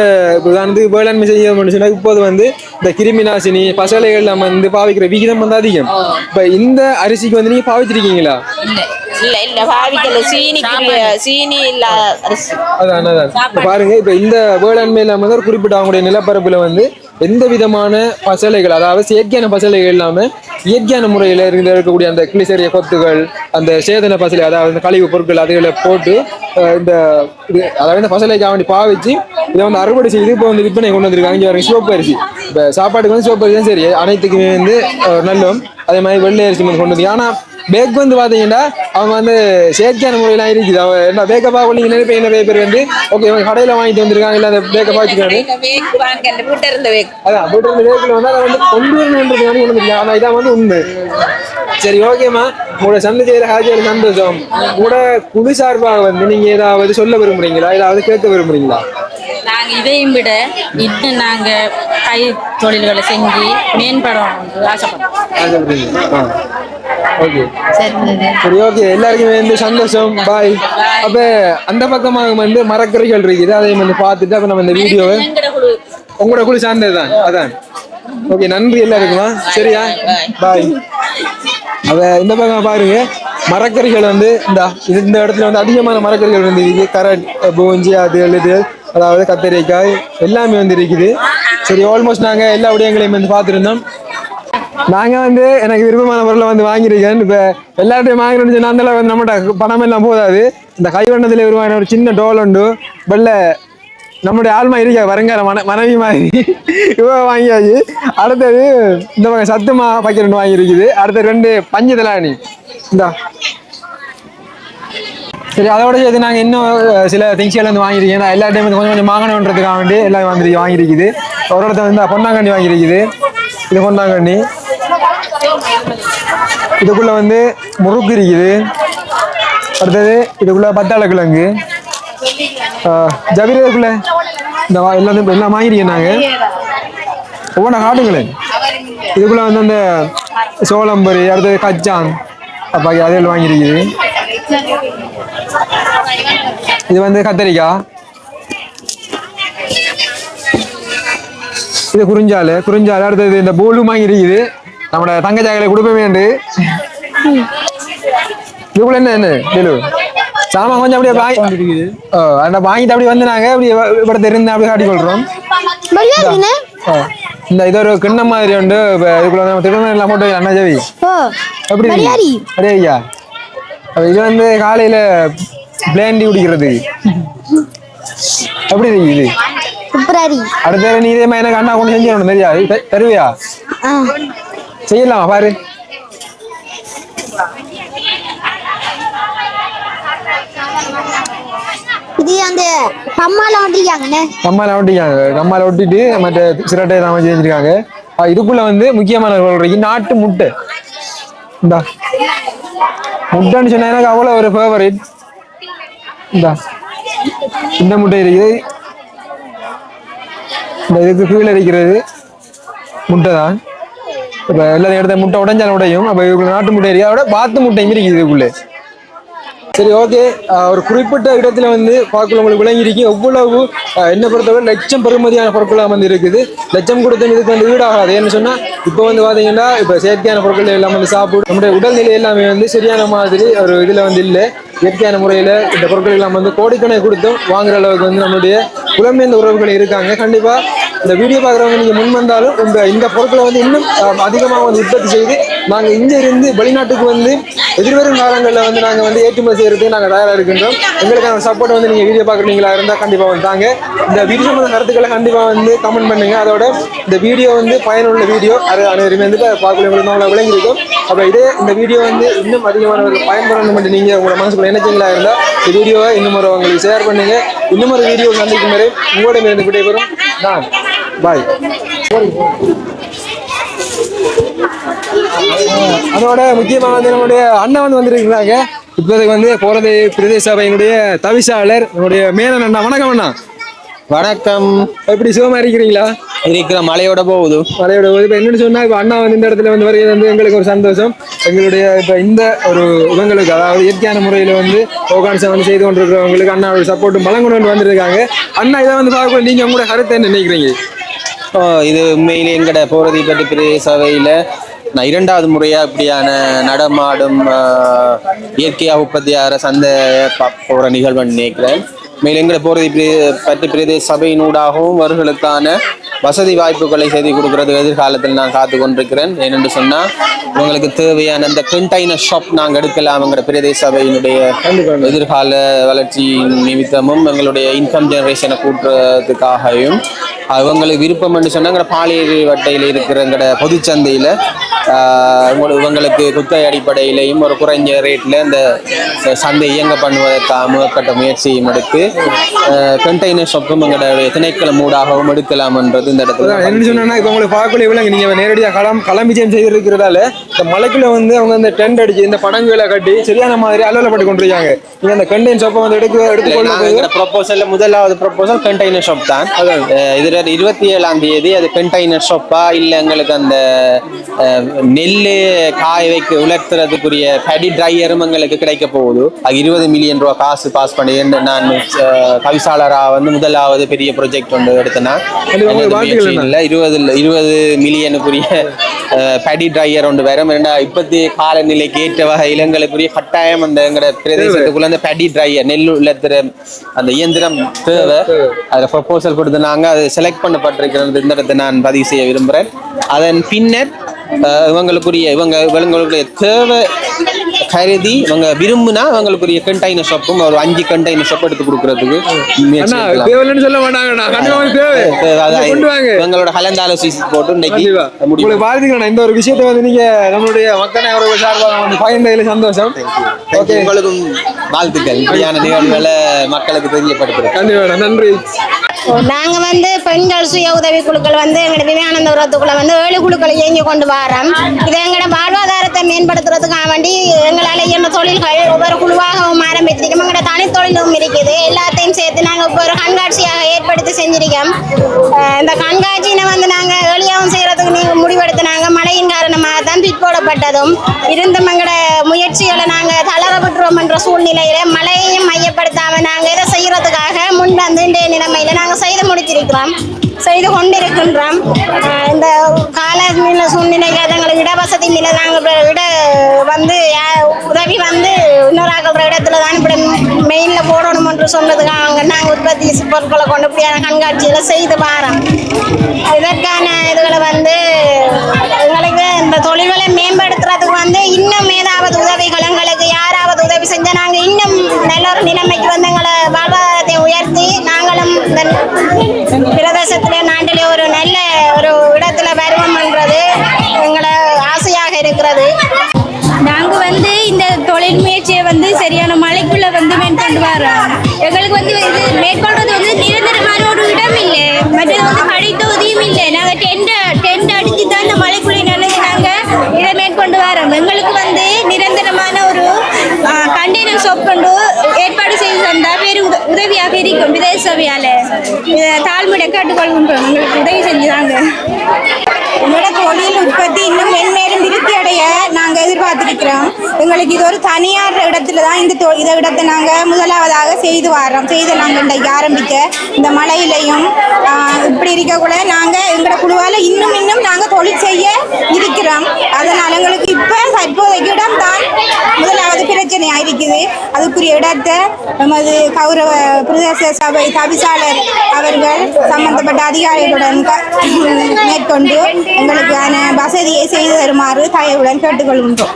வேளாண்மை செய்ய சொன்னா இப்போது வந்து இந்த கிருமி நாசினி பசலைகள் நம்ம வந்து பாவிக்கிற விகிதம் வந்து அதிகம். இப்ப இந்த அரிசிக்கு வந்து நீங்க பாவிச்சிருக்கீங்களா? இல்ல பாவிக்கல. சீனி இல்ல அரிசி. அதான் பாருங்க. இப்ப இந்த வேளாண்மையில வந்து ஒரு குறிப்பிட்ட அவங்களுடைய நிலப்பரப்புல வந்து எந்த விதமான பசலைகள், அதாவது செயற்கையான பசலைகள் இல்லாம இயற்கையான முறையில இருக்கக்கூடிய அந்த கிளிசரிய கொத்துகள், அந்த சேதன பசலை, அதாவது இந்த கழிவு பொருட்கள் அதுகளை போட்டு இந்த அதாவது இந்த பசலைக்காக வேண்டி பாவிச்சு இதை வந்து அறுவடை செய்து இப்போ வந்து விற்பனை கொண்டு வந்திருக்காங்க. இங்கே வரைக்கும் சிவப்பு அரிசி. இப்போ சாப்பாட்டுக்கு வந்து சிவப்பு அரிசி தான் சரி, அனைத்துக்குமே வந்து நல்லம். அதே மாதிரி வெள்ளை அரிசி வந்து கொண்டு வந்து. ஆனா பேக் வந்து பாத்தீங்கன்னா அவங்க வந்து செயற்கையான முறையெல்லாம் இருக்குது. அவங்க என்ன பேக்கப்பா நீங்க நினைப்பீங்க நிறைய பேர் வந்து ஓகே கடையில வாங்கிட்டு வந்திருக்காங்க, இல்ல அந்த பேக்கப்பா வச்சுக்காங்க. அதான் வீட்டு இருந்த வேக்கில் வந்து அதை வந்து கொண்டு வரணுன்றது கொண்டு வந்துருக்காங்க. ஆனா இதான் வந்து உண்மை. சரி ஓகேம்மா, உங்களோட சந்தை ஹாஜர் சந்தோஷம். உங்களோட குழு சார்பாக வந்து நீங்க ஏதாவது சொல்ல விரும்புறீங்களா, ஏதாவது கேட்க விரும்புறீங்களா? நாங்க இதையும் விட இன்னும் நாங்க கை தொழில்களை செஞ்சு மேம்படும் ஆசைப்படுறோம். ஓகே சரி ஓகே, எல்லாருக்குமே வந்து சந்தோஷம். பாய். அப்ப அந்த பக்கமாக வந்து மரக்கறிகள் இருக்குது, அதையும் வந்து பார்த்துட்டு அப்ப நம்ம இந்த வீடியோவை உங்களோட குழு சார்ந்ததுதான். அதான் ஓகே, நன்றி எல்லாருக்குமா. சரியா, பாய். அவ இந்த பக்கம் பாருங்க, மரக்கறிகள் வந்து இந்த இடத்துல வந்து அதிகமான மரக்கறிகள் வந்து இருக்குது. கரட், பூஞ்சி, அது எழுது, அதாவது கத்தரிக்காய் எல்லாமே வந்து இருக்குது. சரி, ஆல்மோஸ்ட் நாங்க எல்லா விடயங்களையும் வந்து பார்த்துருந்தோம். நாங்க வந்து எனக்கு விருப்பமான பொருளை வந்து வாங்கியிருக்கேன். இப்ப எல்லார்ட்டையும் வாங்கினு சொன்னா அந்த வந்து நம்மகிட்ட பணம் எல்லாம் போதாது. இந்த கைவண்ணத்துல உருவான ஒரு சின்ன டோல் உண்டு, வெள்ள நம்முடைய ஆள்மா இருக்க வருங்கால மனைவி மாதிரி இவ வாங்கியாச்சு. அடுத்தது இந்த பக்கம் சத்துமா பாக்கெட் 2 வாங்கியிருக்குது. அடுத்த 2 பஞ்சு தலாணி இந்தா. சரி, அதோட சேர்த்து நாங்கள் இன்னும் சில திங்ஸ் எல்லாம் வந்து வாங்கியிருக்கேன். எல்லா டைம் வந்து கொஞ்சம் கொஞ்சம் வாங்கணுன்றதுக்காக வேண்டி எல்லாம் வாங்கியிருக்குது. ஒரு இடத்துல வந்து பொன்னாங்கண்ணி வாங்கியிருக்குது. இது பொன்னாங்கண்ணி. இதுக்குள்ள வந்து முறுக்கு இருக்குது. அடுத்தது இதுக்குள்ள பத்தாள கிழங்கு, ஜபீரதுக்குள்ள இந்த எல்லாம் வாங்கியிருக்கேன் நாங்கள். ஒவ்வொன்றா காட்டுங்களேன். இதுக்குள்ள வந்து அந்த சோளம்பொரி, அடுத்தது கச்சான் அப்பாக்கி அதில் வாங்கியிருக்குது. இது வந்து கத்தரிக்காய், இது குறிஞ்சால். அடுத்தது இந்த பூலும் வாங்கியிருக்குது. நம்மளோட தங்க ஜாகலை கொடுப்பேன். இதுக்குள்ள என்ன வேலு சாமான் கொஞ்சம் அப்படியே வாங்கிட்டு அப்படி வந்து நாங்க அப்படி இப்படி இருந்து அப்படியே காட்டி கொள்றோம். இந்த இது ஒரு கிண்ண மாதிரி உண்டு. இதுக்குள்ள திருமணம் போட்டு அண்ணா ஜவி எப்படி ஐயா. இது வந்து காலையில பிளேண்டி குடிக்கிறது எப்படி இருக்குது. அடுத்த நீ இதே மாதிரி எனக்கு அண்ணா கொண்டு செஞ்சிடணும் தெரியா, தருவியா? செய்யலாமா பாரு. இது அந்த கம்மால ஒட்டிக்காங்க. கம்மால ஒட்டிட்டு மற்ற சிரட்டை தான் செஞ்சிருக்காங்க. இதுக்குள்ள வந்து முக்கியமான நாட்டு முட்டை. இந்த முட்டைன்னு சொன்னா எனக்கு அவ்வளோ ஒரு ஃபேவரட். இந்த முட்டை இருக்குது. இந்த இதுக்கு கீழே இருக்கிறது முட்டை தான். இப்போ எல்லாரும் இடத்த முட்டை உடைஞ்சாலும் உடையும். அப்போ இதுக்குள்ள நாட்டு முட்டை இருக்குது. அதோட பாத்து முட்டையும் இருக்குது இதுக்குள்ளே. சரி ஓகே, ஒரு குறிப்பிட்ட இடத்துல வந்து பார்க்கல உங்களுக்கு விளங்கிருக்கு எவ்வளவு என்ன பொறுத்தவரை லட்சம் பெறுமதியான பொருட்களாக வந்து இருக்குது. லட்சம் கொடுத்த இதுக்கு வந்து ஈடாகாது. ஏன்னு சொன்னா இப்போ வந்து பாத்தீங்கன்னா இப்போ செயற்கையான பொருட்கள் எல்லாம் வந்து சாப்பிடு நம்முடைய உடல்நிலை எல்லாமே வந்து சரியான மாதிரி ஒரு இதுல வந்து இல்லை. இயற்கையான முறையில இந்த பொருட்கள் எல்லாம் வந்து கோடிக்கணக்கு கொடுத்தும் வாங்குற அளவுக்கு வந்து நம்மளுடைய புலம்பெயர்ந்த உறவுகள் இருக்காங்க. கண்டிப்பா இந்த வீடியோ பார்க்குறவங்க நீங்க முன் வந்தாலும் இந்த பொருட்களை வந்து இன்னும் அதிகமாக வந்து உற்பத்தி செய்து நாங்கள் இங்கே இருந்து வெளிநாட்டுக்கு வந்து எதிர்வரும் காலங்களில் வந்து நாங்கள் வந்து ஏற்றுமதி செய்யறதுக்கு நாங்கள் தயாராக இருக்கின்றோம். எங்களுக்கான சப்போர்ட் வந்து நீங்கள் வீடியோ பார்க்குறீங்களா இருந்தால் கண்டிப்பாக வந்து தாங்க. இந்த வீடியோ சம்பந்த கருத்துக்களை கண்டிப்பாக வந்து கமெண்ட் பண்ணுங்க. அதோட இந்த வீடியோ வந்து பயனுள்ள வீடியோ அது அனைவருமே வந்து பார்க்கக்கூடியவங்களுக்கு நம்மளை விளங்கியிருக்கும். அப்போ இந்த வீடியோ வந்து இன்னும் அதிகமானவர்கள் பயன்படணும் மட்டும் நீங்கள் உங்களோட மனசுக்குள்ள நினைச்சீங்களா இருந்தால் இந்த வீடியோவை இன்னும் ஒரு உங்களுக்கு ஷேர் பண்ணுங்க. இன்னும் ஒரு வீடியோ சந்திக்கும் வரை உங்களோட இருந்து விடைபெறும் நான். பாய். அதோட முக்கியமாக வந்து நம்முடைய அண்ணன் வந்து வந்துருக்கிறாங்க. இப்போதைக்கு வந்து போறது பிரதேச சபையினுடைய தவிசாளர் நம்முடைய மேனன் அண்ணா. வணக்கம் அண்ணா. வணக்கம். எப்படி சுகமா இருக்கிறீங்களா? இருக்கிற மழையோட போகுது. இப்போ என்னன்னு சொன்னா இப்போ அண்ணா வந்து இந்த இடத்துல வந்து வருகிறது வந்து எங்களுக்கு ஒரு சந்தோஷம். எங்களுடைய இப்போ இந்த ஒரு இவங்களுக்கு அதாவது இயற்கையான முறையில் வந்து ஓகான்ஸை வந்து செய்து கொண்டிருக்கிறவங்களுக்கு அண்ணாவோட சப்போர்ட்டும் பலங்குணம் வந்துருக்காங்க. அண்ணா இதை வந்து பார்க்க நீங்க உங்களோட கருத்தை என்ன நினைக்கிறீங்க? இது உண்மையிலே எங்கட போறதை பற்றி பிரதேச சபையில நான் 2வது முறையா இப்படியான நடமாடும் இயற்கையாக உற்பத்தியாகிற சந்தை போற நிகழ்வு நினைக்கிறேன். மேலும் எங்களை போறதை பற்றி பிரதேச சபையினூடாகவும் அவர்களுக்கான வசதி வாய்ப்புகளை செய்து கொடுக்கறது எதிர்காலத்தில் நான் காத்து கொண்டிருக்கிறேன். ஏனென்று சொன்னால் இவங்களுக்கு தேவையான அந்த கண்டெய்னர் ஷாப் நாங்கள் எடுக்கலாம்ங்கிற பிரதேச சபையினுடைய எதிர்கால வளர்ச்சி நிமித்தமும் எங்களுடைய இன்கம் ஜெனரேஷனை கூட்டுறதுக்காகவும் இவங்களுக்கு விருப்பம் என்று சொன்னாங்கிற பாலியல் வட்டையில் இருக்கிற பொதுச்சந்தையில் இவங்களுக்கு குத்தகை அடிப்படையிலையும் ஒரு குறைஞ்ச ரேட்டில் இந்த சந்தை இயங்க பண்ணுவதற்காக முதற்கட்ட முயற்சியும் எடுத்து கண்டெய்னர் ஷாப்பும் எங்களுடைய திணைக்களம் ஊடாகவும் எடுக்கலாம் என்றது இந்த இடத்துல என்ன சொன்னா இப்போ உங்களுக்கு பார்க்கல இவ்வளோ நீங்கள் நேரடியாக களமிச்சம் செய்திருக்கிறதால இந்த மலைக்குள்ள வந்து அவங்க இந்த டென்ட் அடிச்சு இந்த படங்குகளை கட்டி சரியான மாதிரி அலுவலப்பட்டு கொண்டிருக்காங்க. நீங்கள் அந்த கண்டெய்னர் ஷாப்பை வந்து எடுத்துக்கொள்ள ப்ரொபோசல்ல முதலாவது ப்ரொபோசல் கண்டெய்னர் ஷாப் தான். இதில் 27ஆம் தேதி அது கண்டெய்னர் ஷாப்பா இல்லை எங்களுக்கு அந்த நெல் காய வைக்க உலர்த்துறதுக்குரிய படி ட்ரையரும் எங்களுக்கு கிடைக்க போகுது. அது 20 மில்லியன் ரூபா காசு பாஸ் பண்ணி நான் கவிசாளராக வந்து முதலாவது பெரிய ப்ரொஜெக்ட் ஒன்று எடுத்தேன்னா 20 மில்லியனுக்குரிய படி ட்ரையர் ஒன்று வரும். இப்பத்தி காலநிலைக்கு ஏற்ற வகையில் எங்களுக்குரிய கட்டாயம் அந்த எங்களோட பிரதேசத்துக்குள்ள அந்த படி ட்ரையர் நெல் உலர்த்துற அந்த இயந்திரம் தேவை. அதில் ப்ரொபோசல் கொடுத்து நாங்கள் அது செலக்ட் பண்ணப்பட்டிருக்கிறது. இந்த இடத்தை நான் பதிவு செய்ய விரும்புகிறேன். அதன் பின்னர் இவங்களுடைய தேவை கருதி இவங்க விரும்புனா இவங்களுக்குரிய கண்டெய்னர் ஷாப்பும் ஒரு 5 கண்டெய்னர் ஷாப் எடுத்து கொடுக்கறதுக்கு இவங்களோட கலந்தாலோசி போட்டு இந்த ஒரு விஷயத்தை வந்து நீங்க நம்மளுடைய மக்கள் சார்பாக சந்தோஷம். உங்களுக்கும் வாழ்த்துக்கள். இப்படியான நிகழ்வுகளை மக்களுக்கு தெரியப்படுத்துறேன். நன்றி. நாங்க வந்து பெண்கள் சுய உதவி குழுக்கள் வந்து எங்களோட விவேகானந்தபுரத்துக்குள்ள வந்து 7 குழுக்களை இயங்கி கொண்டு வரோம். இது எங்களோட வாழ்வாதாரத்தை மேம்படுத்துறதுக்காக வேண்டி எங்களால் இயன்ற தொழில்கள் ஒவ்வொரு குழுவாகவும் ஆரம்பித்திருக்கோம். எங்களோட தனித்தொழிலும் இருக்குது. எல்லாத்தையும் சேர்த்து நாங்கள் இப்போ ஒரு கண்காட்சியாக ஏற்படுத்தி செஞ்சிருக்கோம். இந்த கண்காட்சியினை வந்து நாங்கள் எளியாகவும் செய்யறதுக்கு நீங்கள் முடிவெடுத்தினாங்க. மழையின் காரணமாக தான் பிற்போடப்பட்டதும் இருந்தும் எங்களோட முயற்சிகளை நாங்கள் தளர விட்டுறோம் என்ற சூழ்நிலையில மழையையும் மையப்படுத்தாமல் நாங்கள் இதை செய்யறதுக்காக முன் வந்து இன்றைய நிலைமையில நாங்கள் செய்து கொண்டிருக்கின்றோம். இந்த காலநிலை சூழ்நிலைக்கு எங்களுக்கு இடவசதி இல்லை. நாங்கள் வந்து உதவி வந்து இன்னொரு ஆகிற இடத்துல தான் இப்படி மெயினில் போடணும் என்று சொன்னதுக்காக நாங்கள் உற்பத்தி பொருட்களை கொண்டு இப்படியான கண்காட்சியில் செய்து வரோம். இதற்கான இதுகளை வந்து எங்களுக்கு இந்த தொழில்களை மேம்படுத்துறதுக்கு வந்து இன்னும் ஏதாவது உதவிகள் எங்களுக்கு யாராவது உதவி செஞ்சால் நாங்கள் இன்னும் நல்ல ஒரு நிலைமைக்கு வந்து எங்களை வாழ்வாதாரத்தை உயர்த்தி நாங்களும் இந்த பிரதேசத்திலே நாட்டிலே ஒரு நல்ல ஒரு இடத்துல வருவோம் என்றது எங்களை ஆசையாக இருக்கிறது. நாங்கள் வந்து இந்த தொழில் முயற்சியை வந்து சரியான மலைக்குள்ளே வந்து மேற்கொண்டு வரோம். எங்களுக்கு வந்து இது மேற்கொள்வது வந்து நிரந்தரமான ஒரு இடம் இல்லை. மற்றது வந்து கடை தொகுதியும் இல்லை. நாங்கள் டென்ட் அடித்து தான் இந்த மலைக்குள்ளே நினைஞ்சு நாங்கள் இதை மேற்கொண்டு வரோம். எங்களுக்கு வந்து நிரந்தரமான ஒரு கண்டெய்னர் ஷாப் கொண்டு ஏற்பாடு செய்து தந்தால் பேர் உதவியாக இருக்கும். பிரதேச சபையால் தாழ்மையை கேட்டுக்கொள்கின்றோம். எங்களுக்கு உதவி செஞ்சுதாங்க. எங்களோட தொழில் உற்பத்தி இன்னும் மென்மேலும் விருத்தி அடைய நாங்கள் எதிர்பார்த்திருக்கிறோம். எங்களுக்கு இது ஒரு தனியார் இடத்துல தான் இந்த இடத்தை நாங்கள் முதலாவதாக செய்து நாங்கள் இன்றைக்கு ஆரம்பிக்க இந்த மழையிலையும் இப்படி இருக்கக்கூட நாங்கள் எங்களோட குழுவால் இன்னும் நாங்கள் தொழில் செய்ய இருக்கிறோம். அதனால் எங்களுக்கு இப்போ தற்போதைக்கு இடம் தான் முதலாவது பிரச்சனை. பிரச்சனையா இருக்குது. அதுக்குரிய இடத்தை நமது கௌரவ பிரதேச சபை தவிசாளர் அவர்கள் சம்பந்தப்பட்ட அதிகாரிகளுடன் மேற்கொண்டு எங்களுக்கான வசதியை செய்து தருமாறு தயவுடன் கேட்டுக்கொள்கின்றோம்.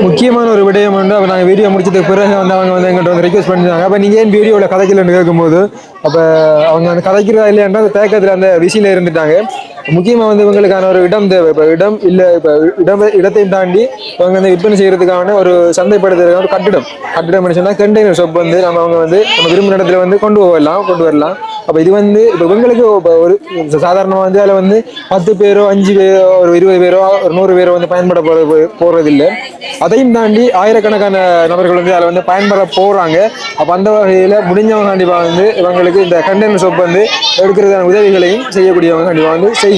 முக்கியமான ஒரு விடயம் வந்து அப்போ நாங்கள் வீடியோ முடிச்சதுக்கு பிறகு வந்து அவங்க வந்து எங்கள்கிட்ட வந்து ரெக்வஸ்ட் பண்ணிருந்தாங்க. அப்போ நீங்கள் ஏன் வீடியோவில் கதைக்கலன்னு கேட்கும்போது அப்போ அவங்க அந்த கதைக்கிறதா இல்லையாண்டா அந்த தேக்கத்தில் அந்த விசில இருந்துட்டாங்க. முக்கியமாக வந்து இவங்களுக்கான ஒரு இடம் தேவை. இப்போ இடம் இல்லை, இப்போ இடத்தையும் தாண்டி இவங்க வந்து விற்பனை செய்யறதுக்கான ஒரு சந்தைப்படுத்துறதுக்கான ஒரு கட்டிடம் சொன்னால் கண்டெய்னர் ஷாப் வந்து அவங்க வந்து நம்ம விரும்பின இடத்துல வந்து கொண்டு வரலாம். அப்போ இது வந்து இப்போ இவங்களுக்கு இப்போ ஒரு சாதாரணமாக வந்து அதில் வந்து 10 பேரோ 5 பேரோ ஒரு 20 பேரோ ஒரு 100 பேரோ வந்து பயன்பட போறதில்லை. அதையும் தாண்டி ஆயிரக்கணக்கான நபர்கள் வந்து அதில் வந்து பயன்பட போகிறாங்க. அப்போ அந்த வகையில் முடிஞ்சவங்க கண்டிப்பாக வந்து இவங்களுக்கு இந்த கண்டெய்னர் ஷாப் வந்து எடுக்கிறதான உதவிகளையும் செய்யக்கூடியவங்க கண்டிப்பாக வந்து செய்யுங்க.